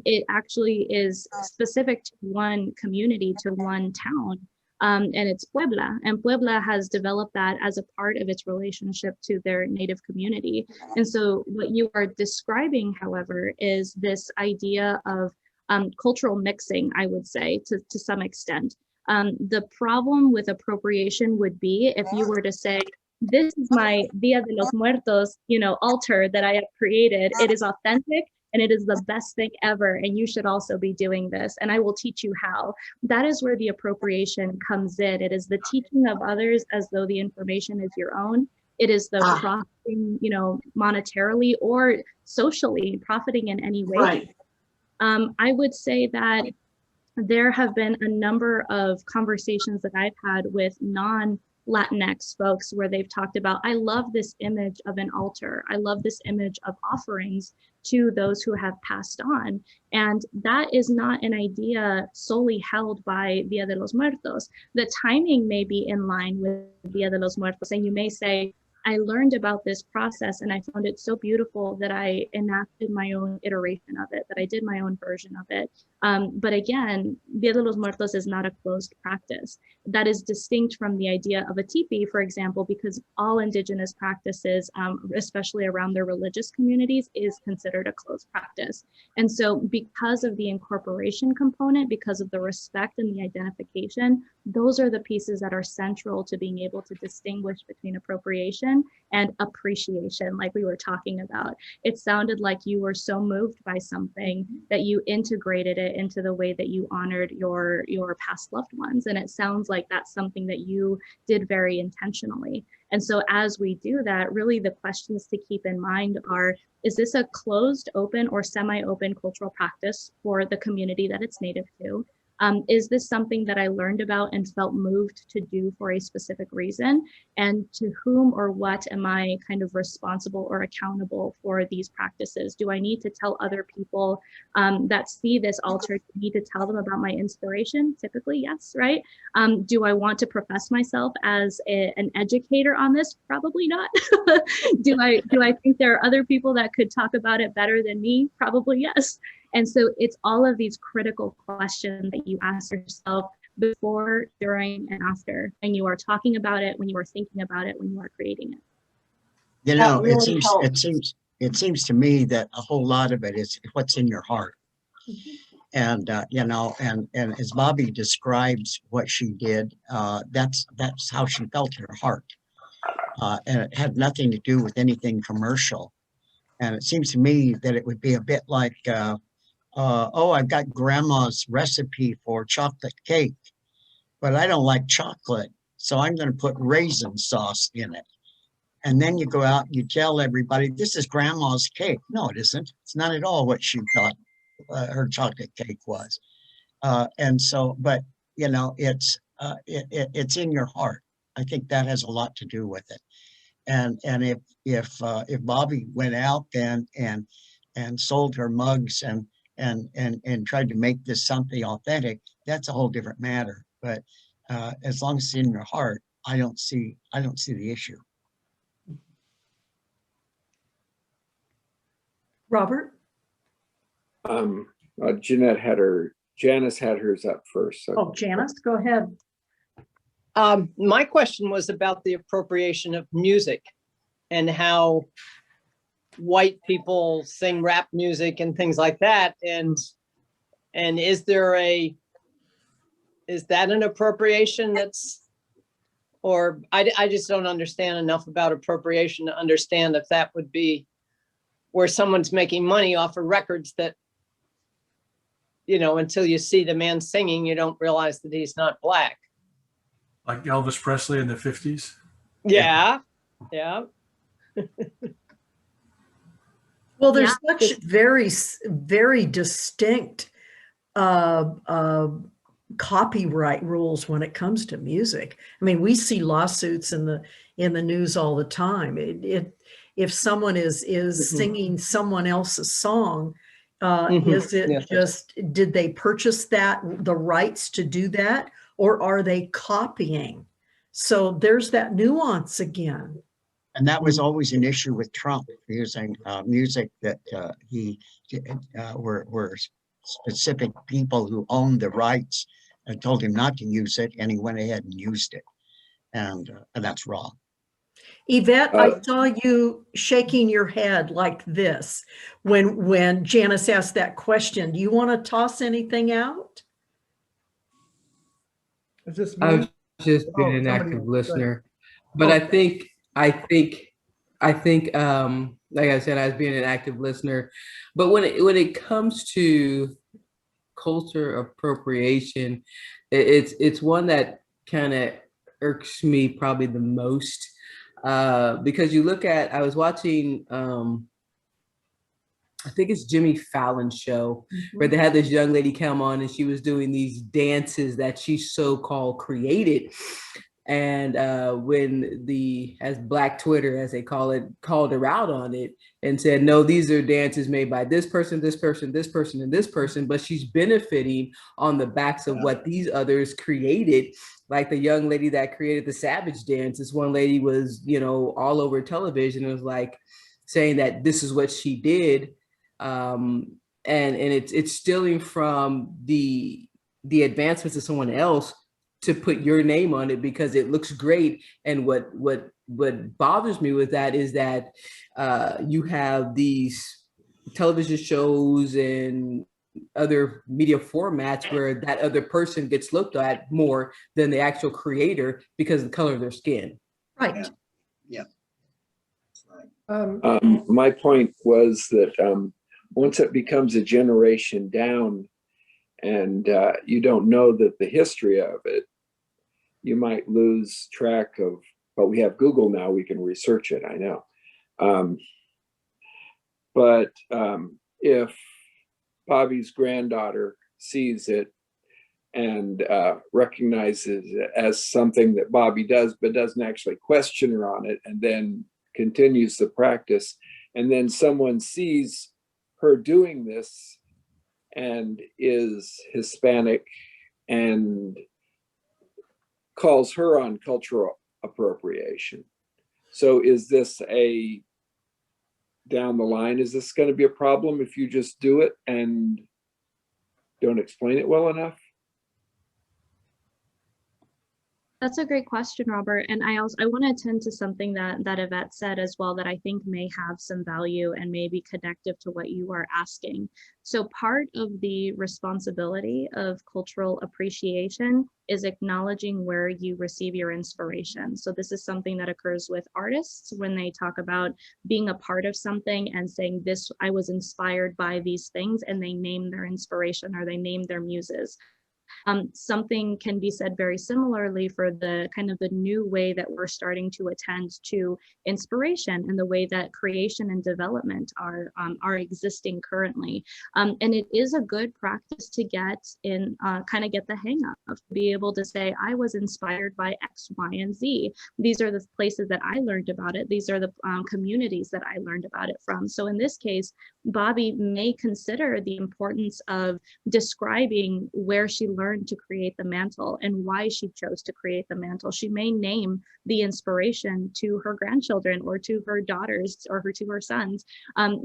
It actually is specific to one community, to one town, and it's Puebla. And Puebla has developed that as a part of its relationship to their native community. And so what you are describing, however, is this idea of cultural mixing, I would say, to some extent. The problem with appropriation would be if you were to say, this is my Dia de los Muertos, altar that I have created. It is authentic and it is the best thing ever. And you should also be doing this. And I will teach you how. That is where the appropriation comes in. It is the teaching of others as though the information is your own. It is the profiting, monetarily or socially, profiting in any way. Right. I would say that there have been a number of conversations that I've had with non-Latinx folks where they've talked about, I love this image of an altar. I love this image of offerings to those who have passed on. And that is not an idea solely held by Dia de los Muertos. The timing may be in line with Dia de los Muertos. And you may say, I learned about this process and I found it so beautiful that I enacted my own iteration of it, that I did my own version of it. But again, Dia de los Muertos is not a closed practice. That is distinct from the idea of a teepee, for example, because all indigenous practices, especially around their religious communities, is considered a closed practice. And so because of the incorporation component, because of the respect and the identification, those are the pieces that are central to being able to distinguish between appropriation and appreciation, like we were talking about. It sounded like you were so moved by something that you integrated it into the way that you honored your past loved ones. And it sounds like that's something that you did very intentionally. And so as we do that, really the questions to keep in mind are, is this a closed, open, or semi-open cultural practice for the community that it's native to? Is this something that I learned about and felt moved to do for a specific reason? And to whom or what am I kind of responsible or accountable for these practices? Do I need to tell other people that see this altar, do I need to tell them about my inspiration? Typically, yes, right? Do I want to profess myself as an educator on this? Probably not. Do I think there are other people that could talk about it better than me? Probably yes. And so it's all of these critical questions that you ask yourself before, during, and after, when you are talking about it, when you are thinking about it, when you are creating it. You know, That really helps. it seems to me that a whole lot of it is what's in your heart. And you know, and as Bobby describes what she did, that's how she felt in her heart, and it had nothing to do with anything commercial. And it seems to me that it would be a bit like, oh, I've got grandma's recipe for chocolate cake, but I don't like chocolate, so I'm going to put raisin sauce in it. And then you go out and you tell everybody, this is grandma's cake. No, it isn't. It's not at all what she thought her chocolate cake was. And so, but you know, it's in your heart. I think that has a lot to do with it. And if Bobby went out then and sold her mugs and tried to make this something authentic, that's a whole different matter. But as long as it's in your heart, I don't see the issue. Robert? Janice had hers up first. So. Oh, Janice, go ahead. My question was about the appropriation of music and how white people sing rap music and things like that. And is that an appropriation or I just don't understand enough about appropriation to understand if that would be where someone's making money off of records that, you know, until you see the man singing, you don't realize that he's not Black. Like Elvis Presley in the 50s. Yeah. Well, there's such very, very distinct copyright rules when it comes to music. I mean, we see lawsuits in the news all the time. If someone is singing someone else's song, is it just, did they purchase the rights to do that, or are they copying? So there's that nuance again. And that was always an issue with Trump using music that were specific people who owned the rights and told him not to use it, and he went ahead and used it, and that's wrong. Yvette, I saw you shaking your head like this when Janice asked that question. Do you want to toss anything out? Is this I me? was just being an active listener, but I think, like I said, I was being an active listener. But when it comes to culture appropriation, it's one that kind of irks me probably the most, because you look at, I was watching, I think it's Jimmy Fallon's show, where they had this young lady come on and she was doing these dances that she so-called created. And when as Black Twitter, as they call it, called her out on it and said, no, these are dances made by this person, this person, this person, and this person, but she's benefiting on the backs of what these others created. Like the young lady that created the Savage dance, this one lady was, you know, all over television. It was like saying that this is what she did. And it's stealing from the the advancements of someone else to put your name on it because it looks great. And what bothers me with that is that you have these television shows and other media formats where that other person gets looked at more than the actual creator because of the color of their skin. Right. Yeah. My point was that once it becomes a generation down and you don't know that the history of it, you might lose track of, but we have Google now, we can research it, I know. But if Bobby's granddaughter sees it and recognizes it as something that Bobby does, but doesn't actually question her on it, and then continues the practice, and then someone sees her doing this and is Hispanic and calls her on cultural appropriation. So is this a down the line, is this going to be a problem if you just do it and don't explain it well enough? That's a great question, Robert. And I want to attend to something that Yvette said as well that I think may have some value and may be connective to what you are asking. So part of the responsibility of cultural appreciation is acknowledging where you receive your inspiration. So this is something that occurs with artists when they talk about being a part of something and saying this, I was inspired by these things, and they name their inspiration or they name their muses. Something can be said very similarly for the kind of the new way that we're starting to attend to inspiration and the way that creation and development are existing currently. And it is a good practice to get in, kind of get the hang of, be able to say, I was inspired by X, Y, and Z. These are the places that I learned about it. These are the communities that I learned about it from. So in this case, Bobby may consider the importance of describing where she learned to create the mantle and why she chose to create the mantle. She may name the inspiration to her grandchildren or to her daughters or to her sons.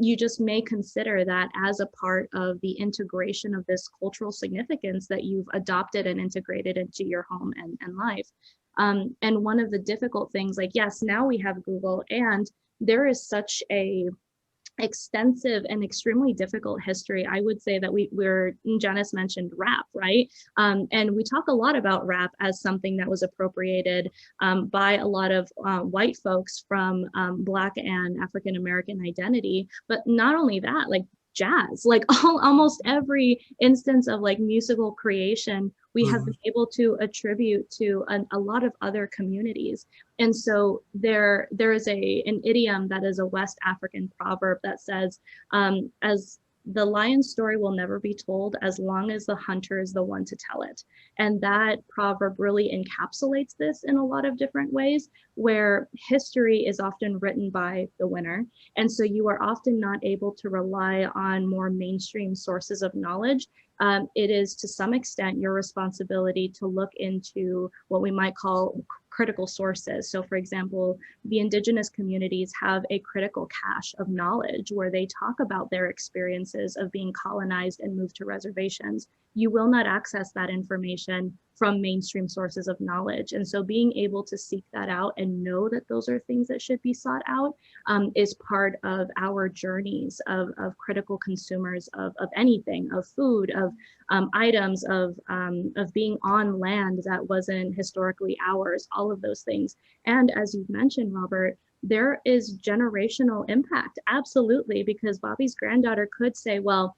You just may consider that as a part of the integration of this cultural significance that you've adopted and integrated into your home and life. And one of the difficult things, like, yes, now we have Google, and there is such a extensive and extremely difficult history. I would say that Janice mentioned rap, right? And we talk a lot about rap as something that was appropriated by a lot of white folks from Black and African American identity. But not only that, like jazz, like almost every instance of like musical creation, we have been able to attribute to a lot of other communities. And so there is an idiom that is a West African proverb that says, as the lion's story will never be told as long as the hunter is the one to tell it. And that proverb really encapsulates this in a lot of different ways, where history is often written by the winner. And so you are often not able to rely on more mainstream sources of knowledge. It is to some extent your responsibility to look into what we might call critical sources. So for example, the indigenous communities have a critical cache of knowledge where they talk about their experiences of being colonized and moved to reservations. You will not access that information from mainstream sources of knowledge. And so being able to seek that out and know that those are things that should be sought out is part of our journeys of critical consumers of anything, of food, of items, of being on land that wasn't historically ours, all of those things. And as you've mentioned, Robert, there is generational impact, absolutely, because Bobby's granddaughter could say, well,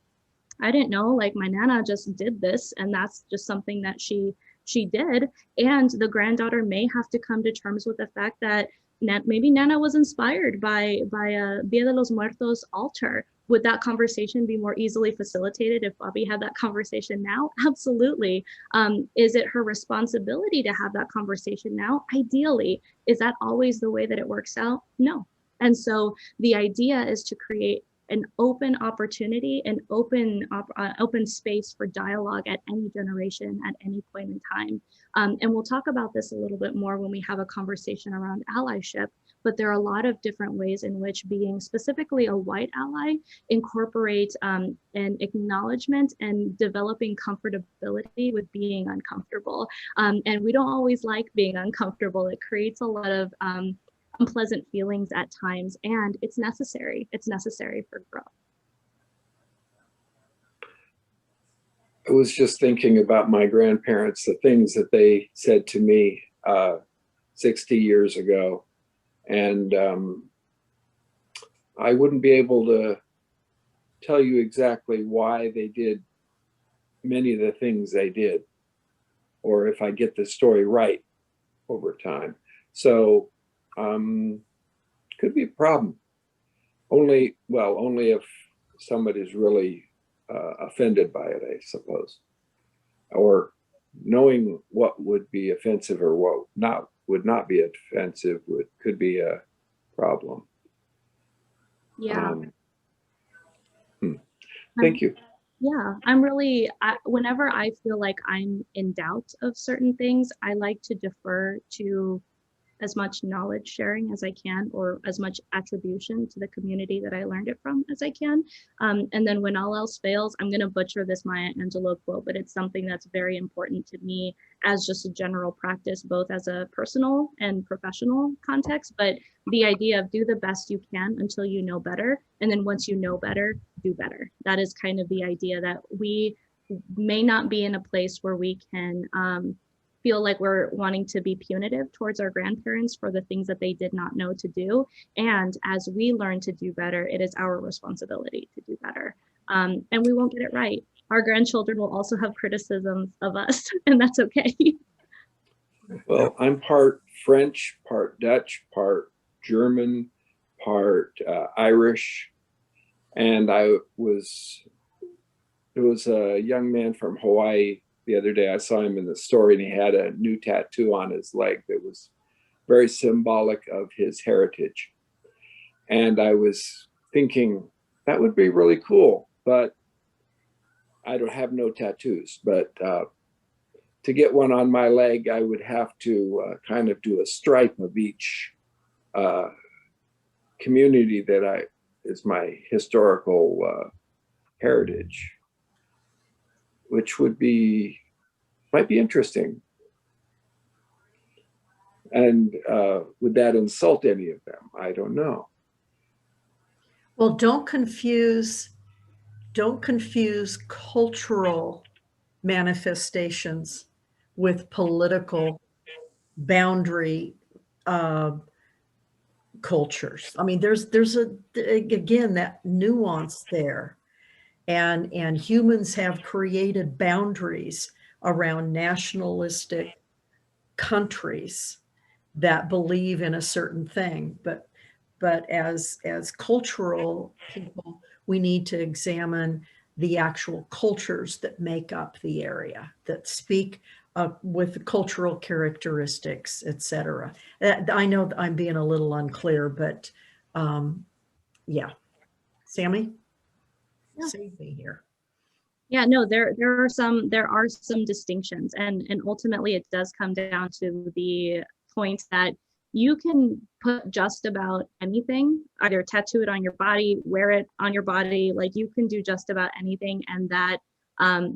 I didn't know, like my Nana just did this, and that's just something that she did. And the granddaughter may have to come to terms with the fact that maybe Nana was inspired by a Dia de los Muertos altar. Would that conversation be more easily facilitated if Bobby had that conversation now? Absolutely. Is it her responsibility to have that conversation now? Ideally. Is that always the way that it works out? No. And so the idea is to create an open opportunity, an open space for dialogue at any generation, at any point in time. And we'll talk about this a little bit more when we have a conversation around allyship, but there are a lot of different ways in which being specifically a white ally incorporates an acknowledgement and developing comfortability with being uncomfortable. And we don't always like being uncomfortable. It creates a lot of unpleasant feelings at times, and it's necessary. It's necessary for growth. I was just thinking about my grandparents, the things that they said to me 60 years ago. And I wouldn't be able to tell you exactly why they did many of the things they did, or if I get the story right over time. So could be a problem. Only if somebody's really offended by it, I suppose, or knowing what would be offensive or what would not be offensive could be a problem. Yeah. Thank you. Yeah, whenever I feel like I'm in doubt of certain things, I like to defer to as much knowledge sharing as I can, or as much attribution to the community that I learned it from as I can. And then when all else fails, I'm going to butcher this Maya Angelou quote, but it's something that's very important to me as just a general practice, both as a personal and professional context. But the idea of do the best you can until you know better. And then once you know better, do better. That is kind of the idea, that we may not be in a place where we can feel like we're wanting to be punitive towards our grandparents for the things that they did not know to do. And as we learn to do better, it is our responsibility to do better. And we won't get it right. Our grandchildren will also have criticisms of us, and that's okay. Well, I'm part French, part Dutch, part German, part Irish. And there was a young man from Hawaii the other day. I saw him in the store, and he had a new tattoo on his leg that was very symbolic of his heritage. And I was thinking that would be really cool, but I don't have no tattoos. But to get one on my leg, I would have to kind of do a stripe of each community that is my historical heritage, which might be interesting. And would that insult any of them? I don't know. Well, don't confuse cultural manifestations with political boundary cultures. I mean, there's again, that nuance there. And humans have created boundaries around nationalistic countries that believe in a certain thing. But as cultural people, we need to examine the actual cultures that make up the area, that speak with cultural characteristics, et cetera. I know that I'm being a little unclear, but yeah. Sammy? Yeah. Save me here. Yeah, no, there are some distinctions, and ultimately it does come down to the point that you can put just about anything, either tattoo it on your body, wear it on your body, like you can do just about anything, and that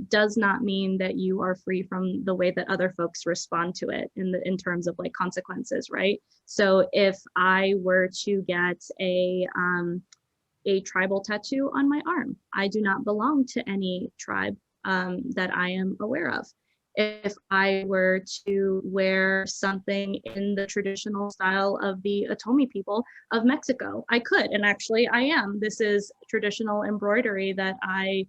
does not mean that you are free from the way that other folks respond to it in terms of like consequences, right? So if I were to get a tribal tattoo on my arm, I do not belong to any tribe that I am aware of. If I were to wear something in the traditional style of the Otomi people of Mexico, I could, and actually I am. This is traditional embroidery that I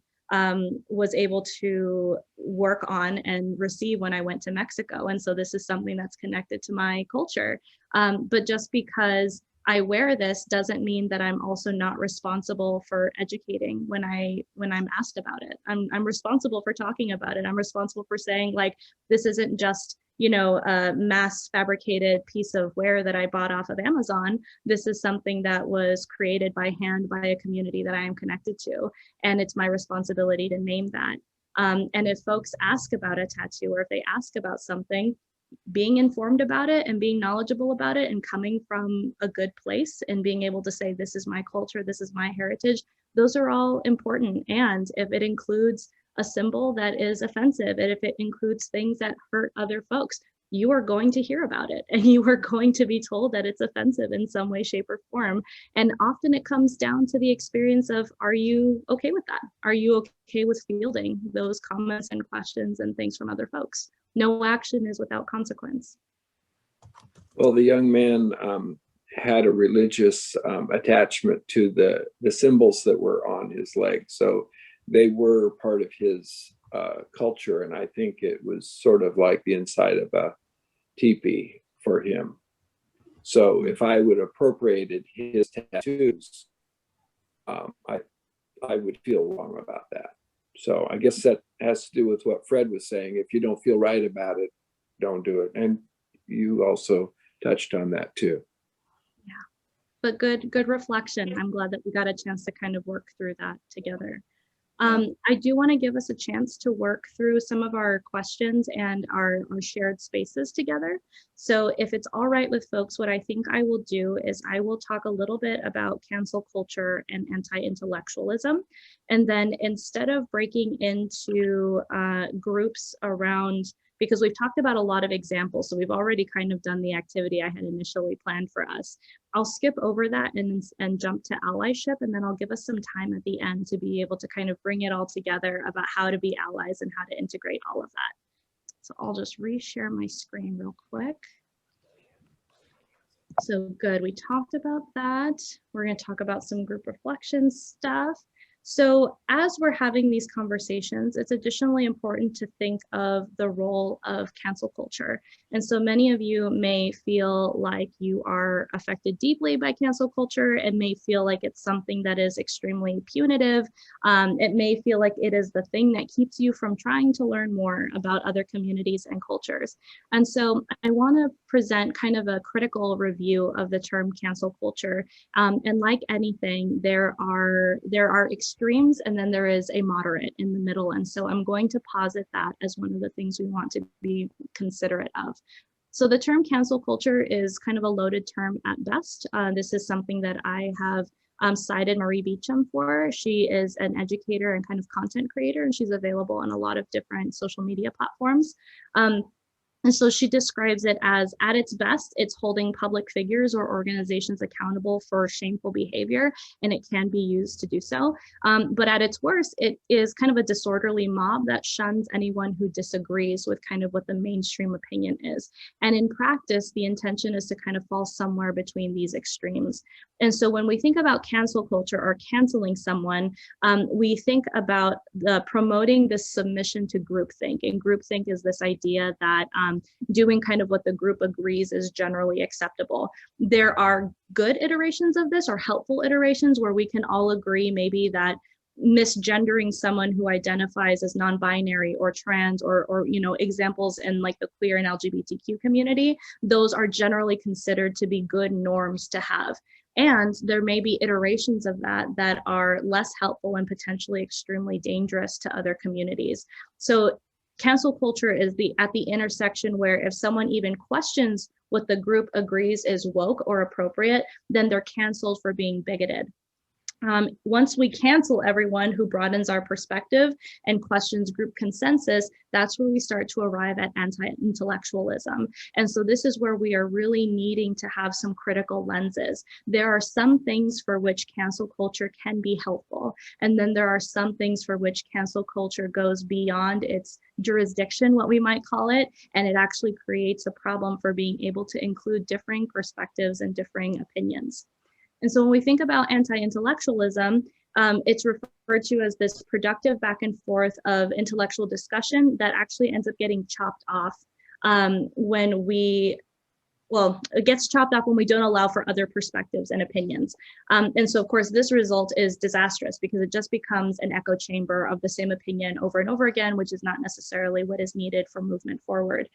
was able to work on and receive when I went to Mexico. And so this is something that's connected to my culture. But just because I wear this doesn't mean that I'm also not responsible for educating when I'm asked about it. I'm responsible for talking about it. I'm responsible for saying, like, this isn't just a mass fabricated piece of wear that I bought off of Amazon. This is something that was created by hand by a community that I am connected to. And it's my responsibility to name that. And if folks ask about a tattoo, or if they ask about something, being informed about it and being knowledgeable about it and coming from a good place and being able to say, this is my culture, this is my heritage, those are all important. And if it includes a symbol that is offensive, and if it includes things that hurt other folks, you are going to hear about it, and you are going to be told that it's offensive in some way, shape, or form. And often it comes down to the experience of, are you okay with that? Are you okay with fielding those comments and questions and things from other folks? No action is without consequence. Well, the young man had a religious attachment to the symbols that were on his leg. So they were part of his culture. And I think it was sort of like the inside of a teepee for him. So if I would have appropriated his tattoos, I would feel wrong about that. So I guess that has to do with what Fred was saying. If you don't feel right about it, don't do it. And you also touched on that too. Yeah, but good reflection. I'm glad that we got a chance to kind of work through that together. I do want to give us a chance to work through some of our questions and our shared spaces together. So if it's all right with folks, what I think I will do is I will talk a little bit about cancel culture and anti-intellectualism. And then instead of breaking into groups around, because we've talked about a lot of examples, so we've already kind of done the activity I had initially planned for us. I'll skip over that and jump to allyship, and then I'll give us some time at the end to be able to kind of bring it all together about how to be allies and how to integrate all of that. So I'll just reshare my screen real quick. So good, we talked about that. We're going to talk about some group reflection stuff. So as we're having these conversations, it's additionally important to think of the role of cancel culture. And so many of you may feel like you are affected deeply by cancel culture. It may feel like it's something that is extremely punitive. It may feel like it is the thing that keeps you from trying to learn more about other communities and cultures. And so I want to present kind of a critical review of the term cancel culture. And like anything, there are extremes, and then there is a moderate in the middle. And so I'm going to posit that as one of the things we want to be considerate of. So the term cancel culture is kind of a loaded term at best. This is something that I have cited Marie Beecham for. She is an educator and kind of content creator, and she's available on a lot of different social media platforms. And so she describes it as, at its best, it's holding public figures or organizations accountable for shameful behavior, and it can be used to do so. But at its worst, it is kind of a disorderly mob that shuns anyone who disagrees with kind of what the mainstream opinion is. And in practice, the intention is to kind of fall somewhere between these extremes. And so when we think about cancel culture or canceling someone, we think about promoting this submission to groupthink. And groupthink is this idea that doing kind of what the group agrees is generally acceptable. There are good iterations of this, or helpful iterations, where we can all agree maybe that misgendering someone who identifies as non-binary or trans, or examples in like the queer and LGBTQ community, those are generally considered to be good norms to have. And there may be iterations of that are less helpful and potentially extremely dangerous to other communities. So cancel culture is at the intersection where if someone even questions what the group agrees is woke or appropriate, then they're canceled for being bigoted. Once we cancel everyone who broadens our perspective and questions group consensus, that's where we start to arrive at anti-intellectualism. And so this is where we are really needing to have some critical lenses. There are some things for which cancel culture can be helpful. And then there are some things for which cancel culture goes beyond its jurisdiction, what we might call it, and it actually creates a problem for being able to include differing perspectives and differing opinions. And so when we think about anti-intellectualism, it's referred to as this productive back and forth of intellectual discussion that actually ends up getting chopped off when we well, it gets chopped up when we don't allow for other perspectives and opinions. And so, of course, this result is disastrous because it just becomes an echo chamber of the same opinion over and over again, which is not necessarily what is needed for movement forward.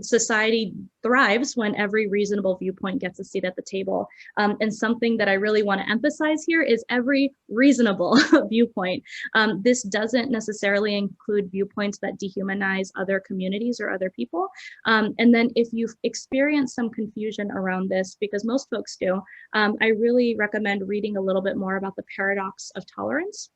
Society thrives when every reasonable viewpoint gets a seat at the table. And something that I really want to emphasize here is every reasonable viewpoint. This doesn't necessarily include viewpoints that dehumanize other communities or other people. And then if you've experienced some confusion around this, because most folks do, I really recommend reading a little bit more about the paradox of tolerance.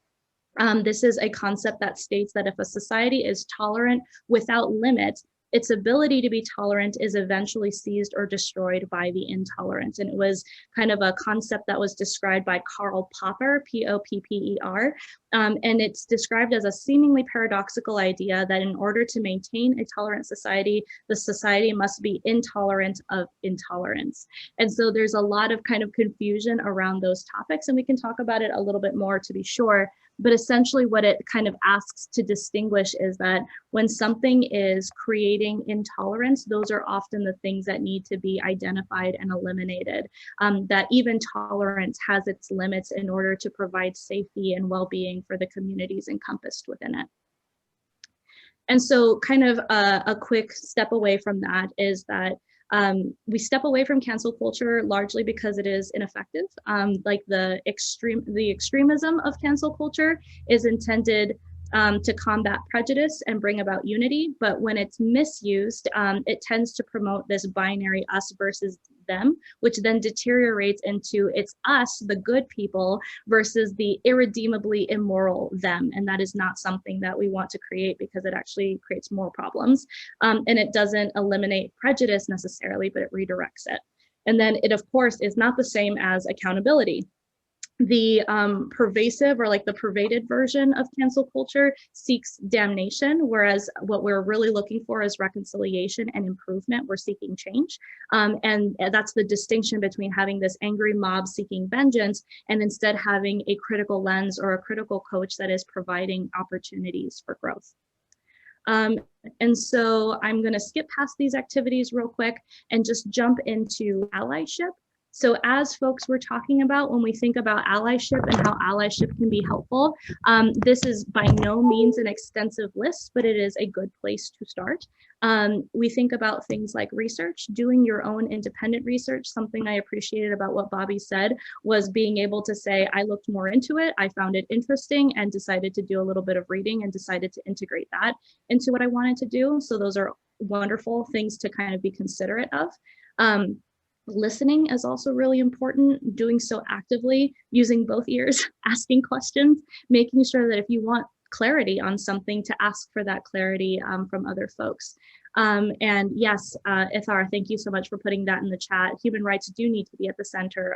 This is a concept that states that if a society is tolerant without limit, its ability to be tolerant is eventually seized or destroyed by the intolerant. And it was kind of a concept that was described by Karl Popper, Popper. And it's described as a seemingly paradoxical idea that in order to maintain a tolerant society, the society must be intolerant of intolerance. And so there's a lot of kind of confusion around those topics, and we can talk about it a little bit more to be sure. But essentially what it kind of asks to distinguish is that when something is creating intolerance, those are often the things that need to be identified and eliminated. That even tolerance has its limits in order to provide safety and well-being for the communities encompassed within it. And so kind of a quick step away from that is that we step away from cancel culture largely because it is ineffective. Like the extremism of cancel culture is intended to combat prejudice and bring about unity, but when it's misused, it tends to promote this binary us versus them, which then deteriorates into it's us, the good people, versus the irredeemably immoral them. And that is not something that we want to create because it actually creates more problems. And it doesn't eliminate prejudice necessarily, but it redirects it. And then it, of course, is not the same as accountability. The pervasive or like the pervaded version of cancel culture seeks damnation, whereas what we're really looking for is reconciliation and improvement. We're seeking change. And that's the distinction between having this angry mob seeking vengeance and instead having a critical lens or a critical coach that is providing opportunities for growth. And so I'm going to skip past these activities real quick and just jump into allyship. So as folks were talking about, when we think about allyship and how allyship can be helpful, this is by no means an extensive list, but it is a good place to start. We think about things like research, doing your own independent research. Something I appreciated about what Bobby said was being able to say, I looked more into it, I found it interesting and decided to do a little bit of reading and decided to integrate that into what I wanted to do. So those are wonderful things to kind of be considerate of. Listening is also really important, doing so actively, using both ears, asking questions, making sure that if you want clarity on something to ask for that clarity from other folks. And yes, Ithar, thank you so much for putting that in the chat. Human rights do need to be at the center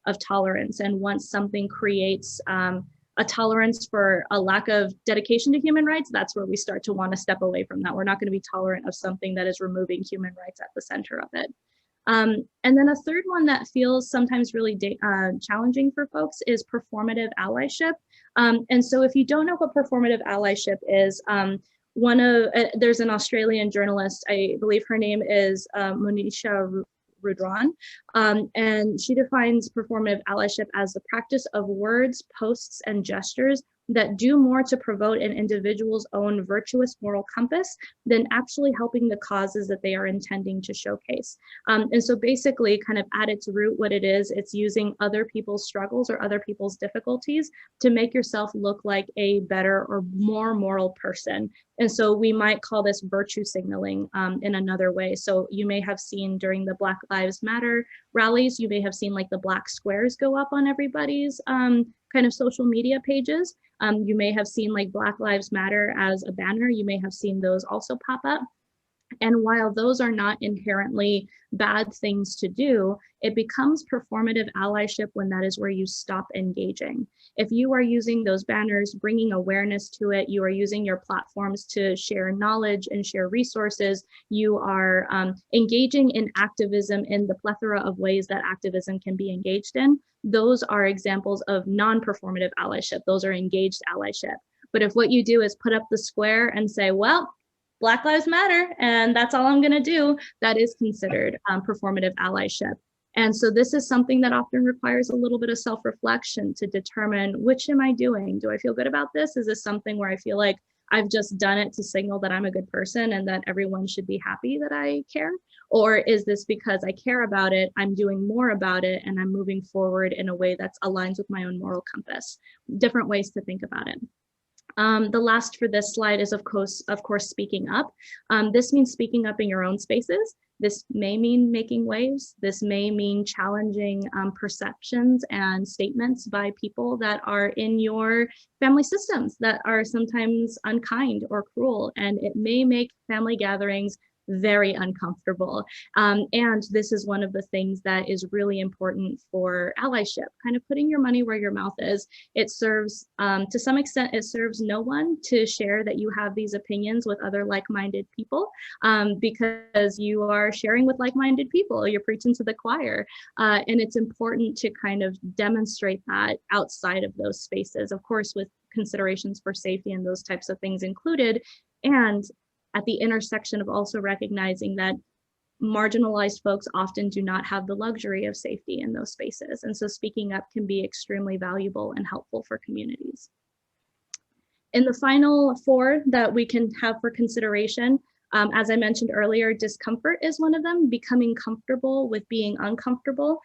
of tolerance. And once something creates a tolerance for a lack of dedication to human rights, that's where we start to want to step away from that. We're not going to be tolerant of something that is removing human rights at the center of it. And then a third one that feels sometimes really challenging for folks is performative allyship. And so if you don't know what performative allyship is, there's an Australian journalist, I believe her name is Monisha Rudran, and she defines performative allyship as the practice of words, posts, and gestures that do more to promote an individual's own virtuous moral compass than actually helping the causes that they are intending to showcase. And so basically, kind of at its root, what it is, it's using other people's struggles or other people's difficulties to make yourself look like a better or more moral person. And so we might call this virtue signaling in another way. So you may have seen during the Black Lives Matter rallies, you may have seen like the black squares go up on everybody's kind of social media pages. You may have seen like Black Lives Matter as a banner. You may have seen those also pop up. And while those are not inherently bad things to do, it becomes performative allyship when that is where you stop engaging. If you are using those banners, bringing awareness to it, you are using your platforms to share knowledge and share resources, you are engaging in activism in the plethora of ways that activism can be engaged in. Those are examples of non-performative allyship. Those are engaged allyship. But if what you do is put up the square and say, well, Black Lives Matter, and that's all I'm going to do, that is considered performative allyship. And so this is something that often requires a little bit of self-reflection to determine, which am I doing? Do I feel good about this? Is this something where I feel like I've just done it to signal that I'm a good person and that everyone should be happy that I care? Or is this because I care about it, I'm doing more about it, and I'm moving forward in a way that aligns with my own moral compass? Different ways to think about it. The last for this slide is, of course, speaking up. This means speaking up in your own spaces. This may mean making waves. This may mean challenging perceptions and statements by people that are in your family systems that are sometimes unkind or cruel, and it may make family gatherings very uncomfortable. And this is one of the things that is really important for allyship, kind of putting your money where your mouth is. It serves, to some extent, it serves no one to share that you have these opinions with other like-minded people, because you are sharing with like-minded people, you're preaching to the choir. And it's important to kind of demonstrate that outside of those spaces, of course, with considerations for safety and those types of things included. And at the intersection of also recognizing that marginalized folks often do not have the luxury of safety in those spaces. And so speaking up can be extremely valuable and helpful for communities. In the final 4 that we can have for consideration, as I mentioned earlier, discomfort is one of them, becoming comfortable with being uncomfortable.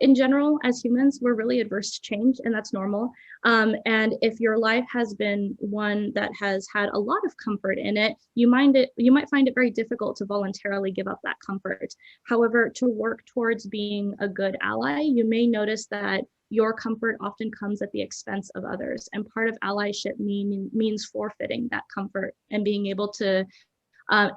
In general, as humans, we're really adverse to change, and that's normal. And if your life has been one that has had a lot of comfort in it, you might find it very difficult to voluntarily give up that comfort. However, to work towards being a good ally, you may notice that your comfort often comes at the expense of others. And part of allyship means forfeiting that comfort and being able to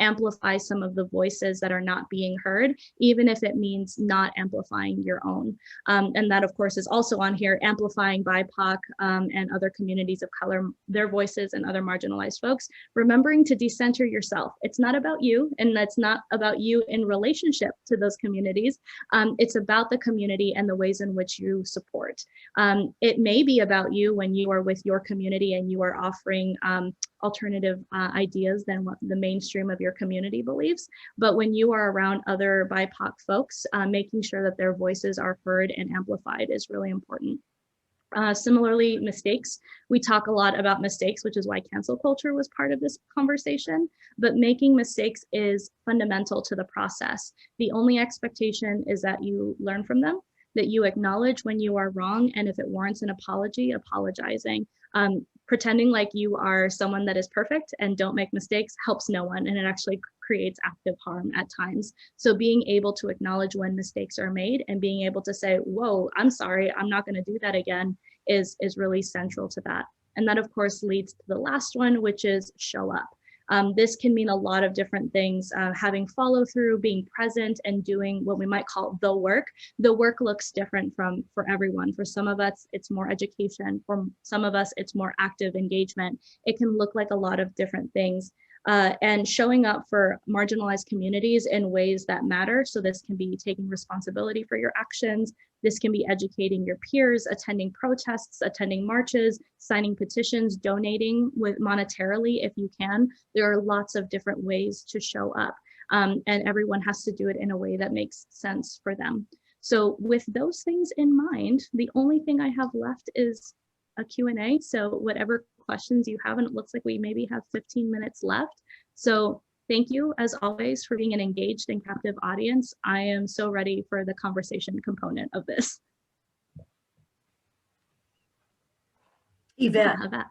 amplify some of the voices that are not being heard, even if it means not amplifying your own. And that, of course, is also on here, amplifying BIPOC and other communities of color, their voices, and other marginalized folks, remembering to decenter yourself. It's not about you, and that's not about you in relationship to those communities. It's about the community and the ways in which you support. It may be about you when you are with your community and you are offering alternative ideas than what the mainstream of your community believes. But when you are around other BIPOC folks, making sure that their voices are heard and amplified is really important. Similarly, mistakes. We talk a lot about mistakes, which is why cancel culture was part of this conversation, but making mistakes is fundamental to the process. The only expectation is that you learn from them, that you acknowledge when you are wrong, and if it warrants an apology, apologizing. Pretending like you are someone that is perfect and don't make mistakes helps no one, and it actually creates active harm at times. So being able to acknowledge when mistakes are made and being able to say, whoa, I'm sorry, I'm not going to do that again, is really central to that. And that, of course, leads to the last one, which is show up. This can mean a lot of different things, having follow through, being present, and doing what we might call the work. The work looks different for everyone. For some of us, it's more education. For some of us, it's more active engagement. It can look like a lot of different things. And showing up for marginalized communities in ways that matter. So this can be taking responsibility for your actions. This can be educating your peers, attending protests, attending marches, signing petitions, donating monetarily if you can. There are lots of different ways to show up, and everyone has to do it in a way that makes sense for them. So with those things in mind, the only thing I have left is a Q&A. So whatever questions you have, and it looks like we maybe have 15 minutes left. So thank you, as always, for being an engaged and captive audience. I am so ready for the conversation component of this. Yvette. Yeah,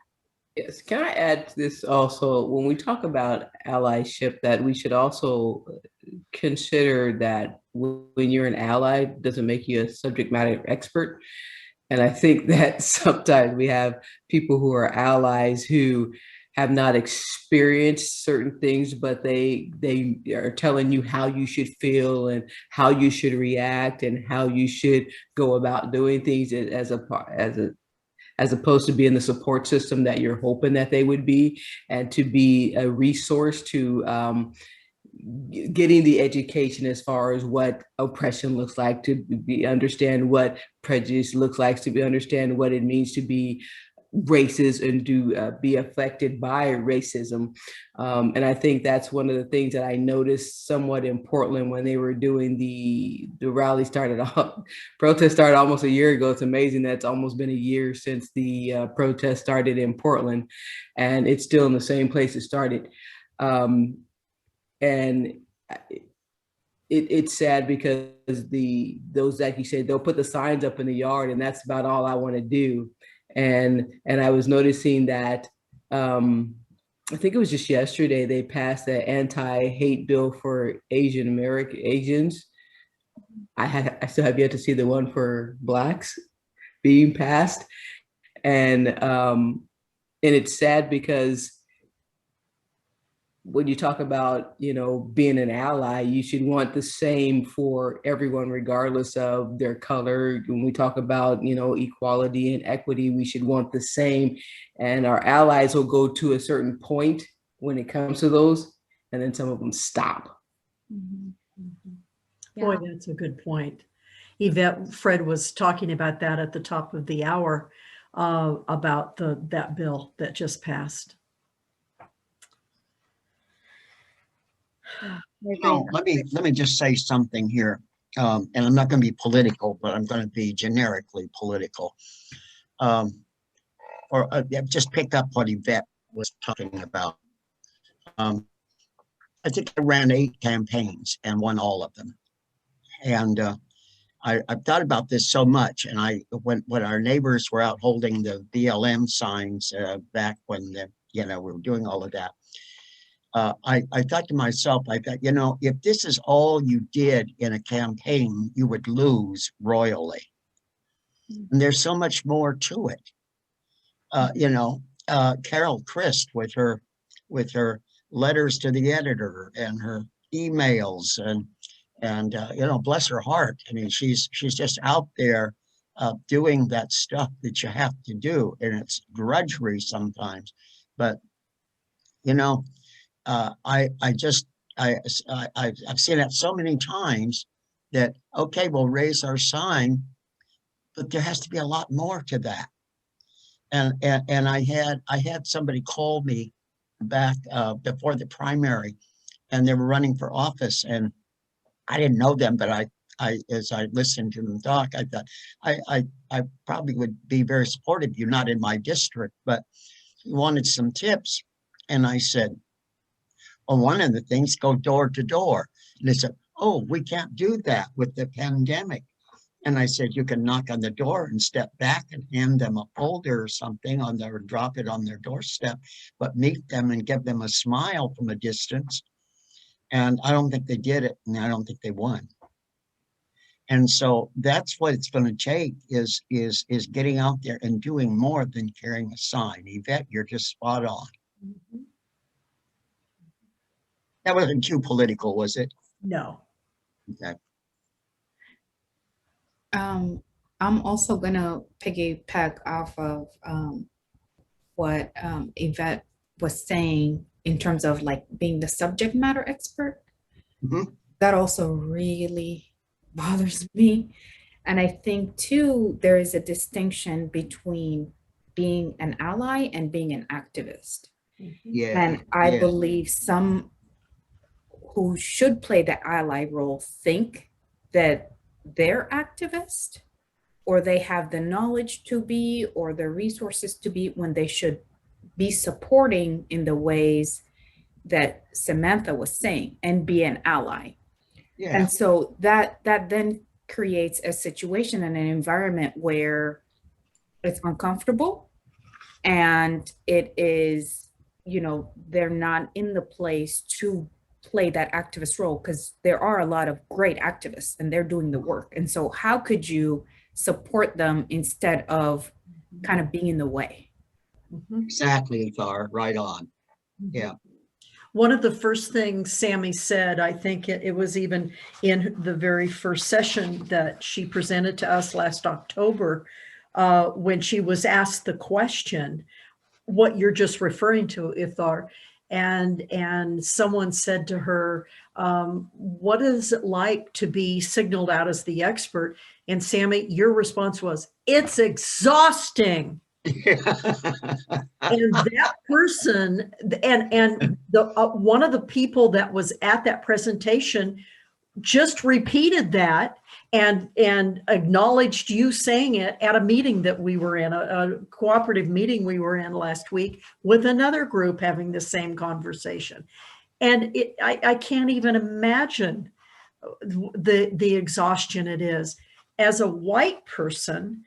Yes, can I add to this also? When we talk about allyship, that we should also consider that when you're an ally, doesn't make you a subject matter expert. And I think that sometimes we have people who are allies who have not experienced certain things, but they are telling you how you should feel and how you should react and how you should go about doing things as opposed to being the support system that you're hoping that they would be, and to be a resource to getting the education as far as what oppression looks like, to understand what prejudice looks like, to understand what it means to be races and to be affected by racism. And I think that's one of the things that I noticed somewhat in Portland when they were doing the rally started off. Protest started almost a year ago. It's amazing that it's almost been a year since the protest started in Portland, and it's still in the same place it started. And it's sad because those, like you said, they'll put the signs up in the yard, and that's about all I want to do. And I was noticing that I think it was just yesterday they passed the anti-hate bill for Asians. I still have yet to see the one for Blacks being passed, and it's sad because when you talk about, you know, being an ally, you should want the same for everyone, regardless of their color. When we talk about, you know, equality and equity, we should want the same. And our allies will go to a certain point when it comes to those, and then some of them stop. Mhm. Yeah. Boy, that's a good point. Yvette, Fred was talking about that at the top of the hour, about that bill that just passed. No, let me just say something here. And I'm not going to be political, but I'm going to be generically political. Just pick up what Yvette was talking about. I think I ran 8 campaigns and won all of them. And I've thought about this so much. And when our neighbors were out holding the BLM signs back when we were doing all of that, I thought to myself, you know, if this is all you did in a campaign, you would lose royally. And there's so much more to it. Carol Christ with her letters to the editor and her emails and bless her heart. I mean, she's just out there doing that stuff that you have to do, and it's drudgery sometimes. But I've seen it so many times that, okay, we'll raise our sign, but there has to be a lot more to that. And I had somebody call me back before the primary, and they were running for office, and I didn't know them, but as I listened to them talk, I thought I probably would be very supportive. You're not in my district, but he wanted some tips, and I said, well, one of the things, go door to door. And they said, oh, we can't do that with the pandemic. And I said, you can knock on the door and step back and hand them a folder or something or drop it on their doorstep, but meet them and give them a smile from a distance. And I don't think they did it, and I don't think they won. And so that's what it's going to take is getting out there and doing more than carrying a sign. Yvette, you're just spot on. Mhm. That wasn't too political, was it? No. Okay. I'm also gonna piggyback off of what Yvette was saying in terms of like being the subject matter expert. Mhm. That also really bothers me. And I think too, there is a distinction between being an ally and being an activist. Yeah. And I yeah. believe some who should play the ally role think that they're activist, or they have the knowledge to be, or the resources to be, when they should be supporting in the ways that Samantha was saying, and be an ally. Yeah. And so that then creates a situation and an environment where it's uncomfortable, and it is, they're not in the place to play that activist role, because there are a lot of great activists and they're doing the work. And so how could you support them instead of kind of being in the way? Mhm. Exactly, Thar, right on. Yeah. One of the first things Sammy said, I think it was even in the very first session that she presented to us last October, when she was asked the question, what you're just referring to, Ithar, and someone said to her, what is it like to be signaled out as the expert? And Sammy, your response was, it's exhausting. And that person, and the one of the people that was at that presentation just repeated that and acknowledged you saying it at a meeting that we were in, a cooperative meeting we were in last week with another group having the same conversation. And I can't even imagine the exhaustion it is. As a white person,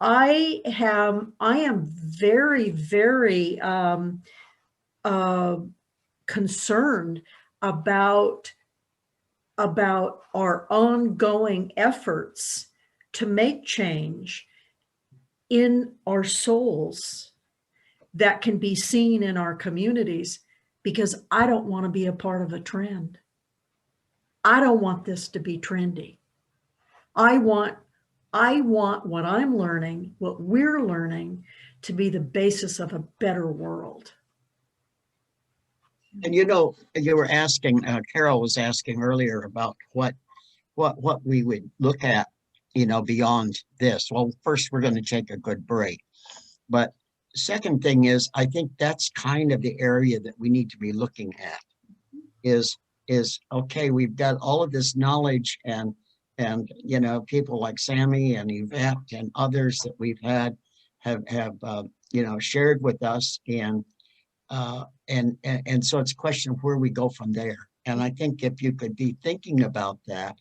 I am very, very concerned about our ongoing efforts to make change in our souls that can be seen in our communities, because I don't want to be a part of a trend. I don't want this to be trendy. I want what I'm learning, what we're learning, to be the basis of a better world. And you were asking, Carol was asking earlier about what we would look at, beyond this. Well, first we're going to take a good break. But second thing is, I think that's kind of the area that we need to be looking at is okay, we've got all of this knowledge and people like Sammy and Yvette and others that we've had have shared with us, and so it's a question of where we go from there. And I think if you could be thinking about that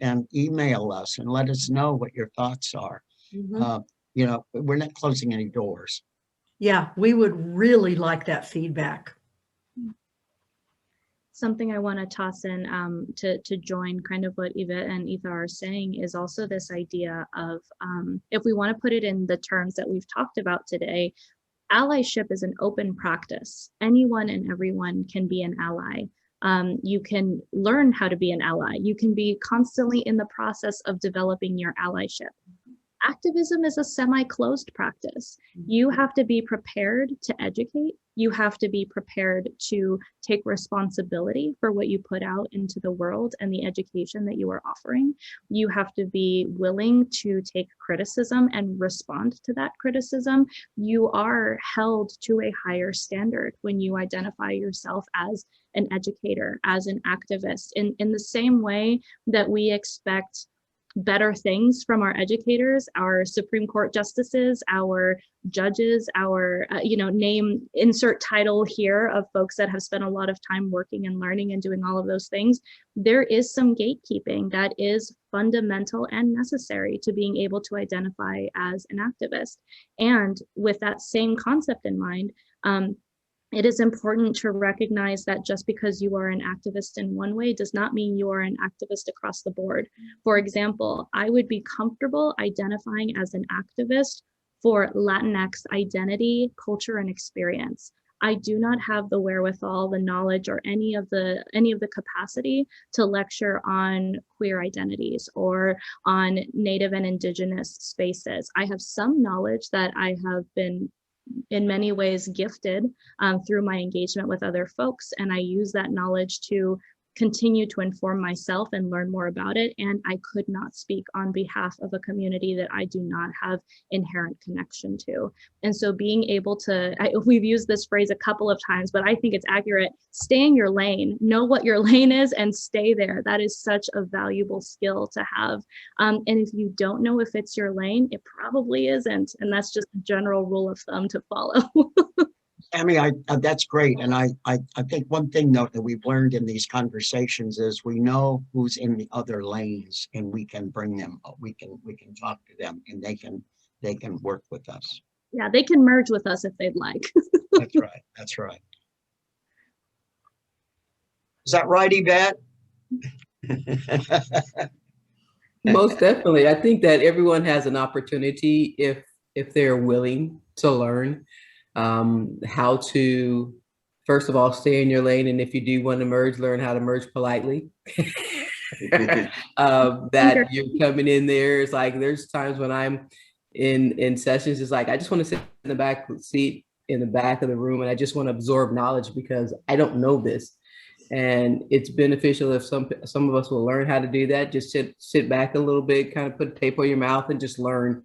and email us and let us know what your thoughts are. We're not closing any doors. Yeah, we would really like that feedback. Something I want to toss in to join kind of what Yvette and Etha are saying is also this idea of, if we want to put it in the terms that we've talked about today, allyship is an open practice. Anyone and everyone can be an ally. You can learn how to be an ally. You can be constantly in the process of developing your allyship. Activism is a semi-closed practice. You have to be prepared to educate. You have to be prepared to take responsibility for what you put out into the world and the education that you are offering. You have to be willing to take criticism and respond to that criticism. You are held to a higher standard when you identify yourself as an educator, as an activist, in the same way that we expect better things from our educators, our Supreme Court justices, our judges, our, name, insert title here of folks that have spent a lot of time working and learning and doing all of those things. There is some gatekeeping that is fundamental and necessary to being able to identify as an activist. And with that same concept in mind, it is important to recognize that just because you are an activist in one way does not mean you are an activist across the board. For example, I would be comfortable identifying as an activist for Latinx identity, culture, and experience. I do not have the wherewithal, the knowledge, or any of the capacity to lecture on queer identities or on Native and Indigenous spaces. I have some knowledge that I have been in many ways gifted through my engagement with other folks. And I use that knowledge to continue to inform myself and learn more about it. And I could not speak on behalf of a community that I do not have inherent connection to. And so being able to, we've used this phrase a couple of times, but I think it's accurate. Stay in your lane, know what your lane is and stay there. That is such a valuable skill to have. And if you don't know if it's your lane, it probably isn't. And that's just a general rule of thumb to follow. I mean, that's great. And I think one thing though that we've learned in these conversations is we know who's in the other lanes and we can bring them, we can talk to them and they can work with us. Yeah, they can merge with us if they'd like. That's right. That's right. Is that right, Yvette? Most definitely. I think that everyone has an opportunity if they're willing to learn how to, first of all, stay in your lane. And if you do want to merge, learn how to merge politely. That you're coming in there. It's like, there's times when I'm in sessions, it's like, I just want to sit in the back seat in the back of the room and I just want to absorb knowledge because I don't know this. And it's beneficial if some of us will learn how to do that. Just sit back a little bit, kind of put tape on your mouth and just learn,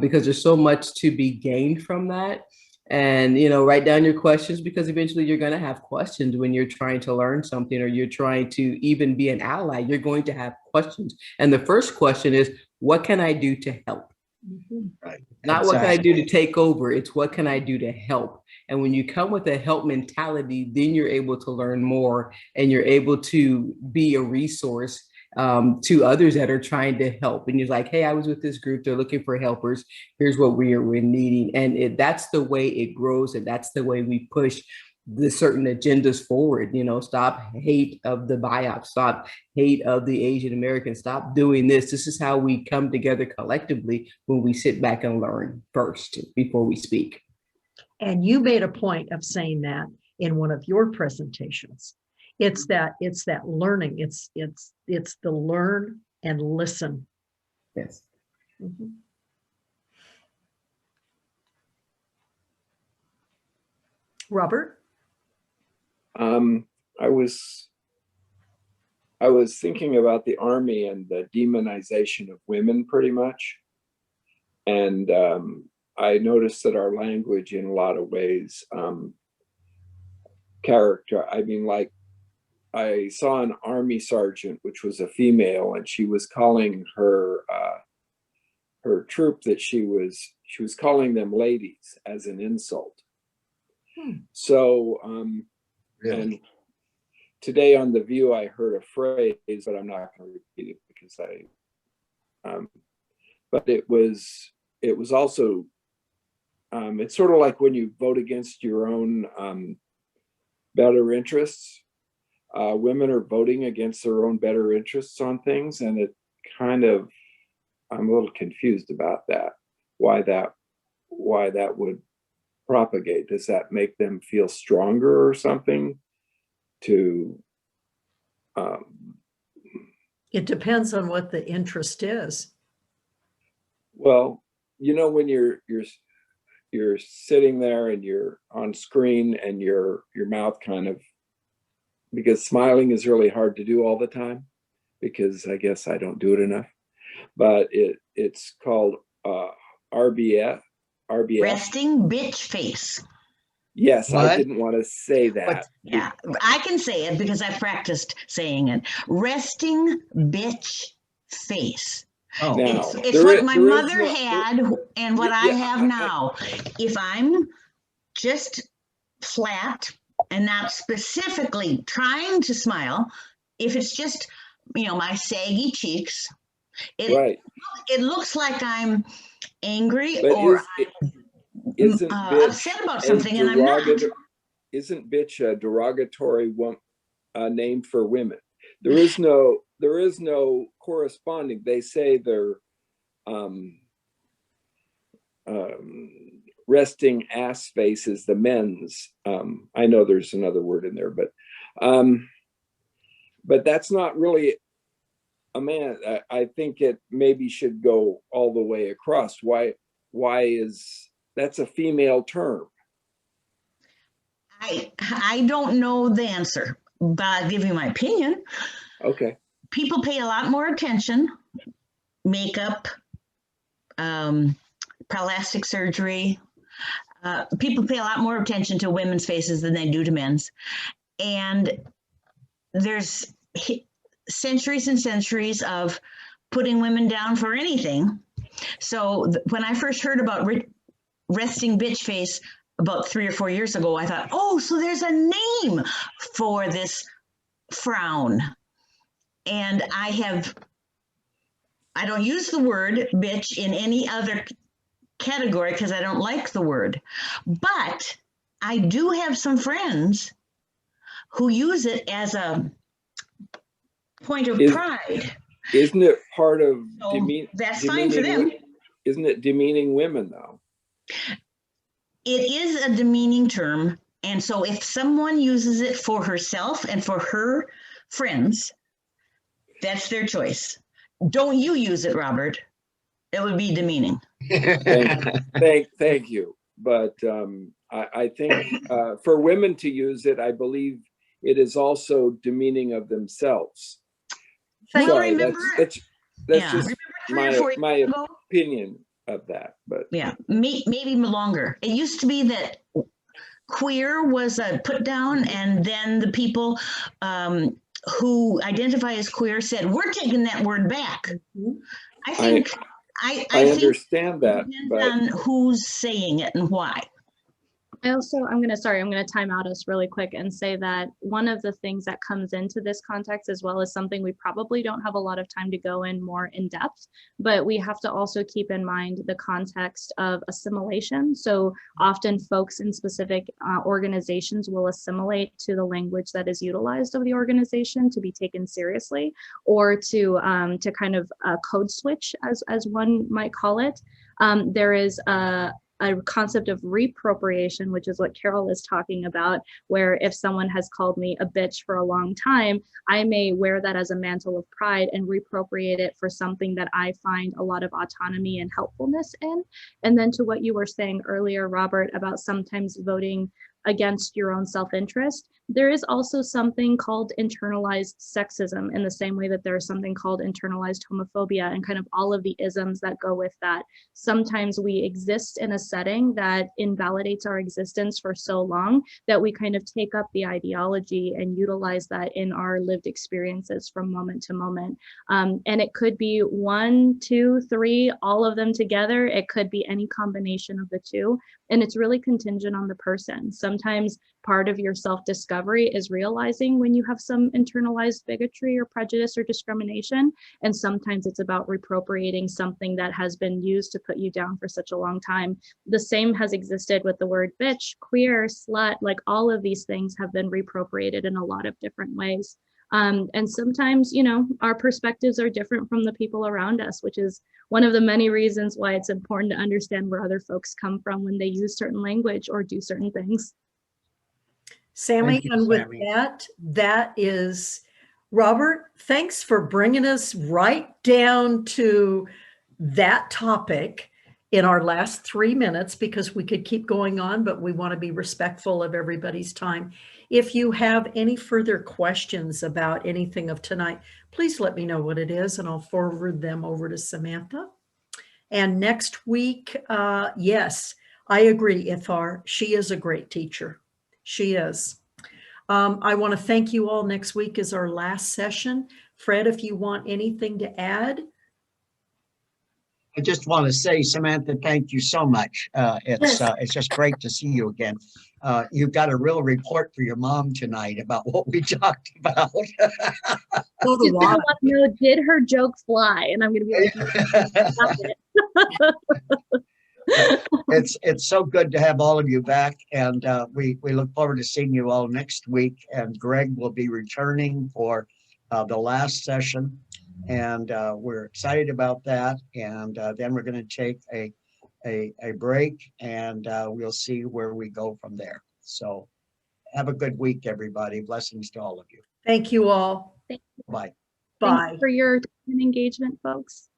because there's so much to be gained from that. And, write down your questions, because eventually you're going to have questions when you're trying to learn something, or you're trying to even be an ally. You're going to have questions. And the first question is, what can I do to help? Right. Not what can I do to take over? It's what can I do to help? And when you come with a help mentality, then you're able to learn more, and you're able to be a resource to others that are trying to help. And you're like, hey, I was with this group. They're looking for helpers. Here's what we're needing. And that's the way it grows. And that's the way we push the certain agendas forward. Stop hate of the BIOP, stop hate of the Asian American, stop doing this. This is how we come together collectively, when we sit back and learn first before we speak. And you made a point of saying that in one of your presentations. It's that learning. It's the learn and listen. Yes. Mm-hmm. Robert? I was thinking about the Army and the demonization of women, pretty much. And I noticed that our language, in a lot of ways, like, I saw an Army sergeant, which was a female, and she was calling her troop that she was calling them ladies as an insult. So, Really? and today on The View, I heard a phrase, but I'm not going to repeat it because but it was also, it's sort of like when you vote against your own better interests. Women are voting against their own better interests on things, and it kind of, I'm a little confused about that. Why that would propagate? Does that make them feel stronger or something? It depends on what the interest is. Well, when you're sitting there and you're on screen, and your mouth kind of, because smiling is really hard to do all the time, because I guess I don't do it enough, but it's called RBF. Resting bitch face. Yes, What? I didn't want to say that. Yeah, I can say it because I practiced saying it. Resting bitch face. Oh, Now, It's what my mother had and what I Yeah, have now. If I'm just flat and not specifically trying to smile, if it's just, my saggy cheeks, right. it looks like I'm angry But or isn't bitch upset about something, and I'm not. Isn't bitch a derogatory name for women? There is no corresponding. They say they're resting ass face is the men's. I know there's another word in there, but that's not really a man. I think it maybe should go all the way across. Why is that's a female term? I don't know the answer, but I'll give you my opinion. Okay. People pay a lot more attention, makeup, plastic surgery. People pay a lot more attention to women's faces than they do to men's. And there's centuries and centuries of putting women down for anything. So when I first heard about resting bitch face about 3 or 4 years ago, I thought, oh, so there's a name for this frown. And I don't use the word bitch in any other category because I don't like the word. But I do have some friends who use it as a point of pride. Isn't it part of that's fine for them. Isn't it demeaning women, though? It is a demeaning term. And so if someone uses it for herself and for her friends, that's their choice. Don't you use it, Robert? It would be demeaning. Thank you. But I think for women to use it, I believe it is also demeaning of themselves. Well, Sorry, remember, that's yeah, just remember 3 or 4 my years ago? opinion of that, but Yeah, maybe longer. It used to be that queer was put down, and then the people who identify as queer said, "We're taking that word back." I think I think understand that, it but depends on who's saying it and why. I'm going to time out us really quick and say that one of the things that comes into this context, as well as something we probably don't have a lot of time to go in more in depth, but we have to also keep in mind the context of assimilation. So often folks in specific organizations will assimilate to the language that is utilized of the organization to be taken seriously, or to kind of code switch, as one might call it. There is a concept of reappropriation, which is what Carol is talking about, where if someone has called me a bitch for a long time, I may wear that as a mantle of pride and reappropriate it for something that I find a lot of autonomy and helpfulness in. And then to what you were saying earlier, Robert, about sometimes voting against your own self-interest, there is also something called internalized sexism, in the same way that there's something called internalized homophobia, and kind of all of the isms that go with that. Sometimes we exist in a setting that invalidates our existence for so long that we kind of take up the ideology and utilize that in our lived experiences from moment to moment. And it could be 1, 2, 3, all of them together. It could be any combination of the two. And it's really contingent on the person. Sometimes part of your self-discovery is realizing when you have some internalized bigotry or prejudice or discrimination. And sometimes it's about reappropriating something that has been used to put you down for such a long time. The same has existed with the word bitch, queer, slut, like all of these things have been reappropriated in a lot of different ways. And sometimes, you know, our perspectives are different from the people around us, which is one of the many reasons why it's important to understand where other folks come from when they use certain language or do certain things. Sammy, Thank you, and with Sammy. that is, Robert, thanks for bringing us right down to that topic in our last 3 minutes, because we could keep going on, but we want to be respectful of everybody's time. If you have any further questions about anything of tonight, please let me know what it is, and I'll forward them over to Samantha. And next week, yes, I agree, Ithar. She is a great teacher. She is. I want to thank you all. Next week is our last session. Fred, if you want anything to add. I just want to say, Samantha, thank you so much. It's just great to see you again. You've got a real report for your mom tonight about what we talked about. So She's do gonna I. want to know, did her joke fly? And I'm gonna be like, stop it. It's so good to have all of you back, and we look forward to seeing you all next week. And Greg will be returning for the last session, and we're excited about that. And then we're going to take a break, and we'll see where we go from there. So have a good week, everybody. Blessings to all of you. Thank you all. Bye. Bye. Thanks for your time and engagement, folks.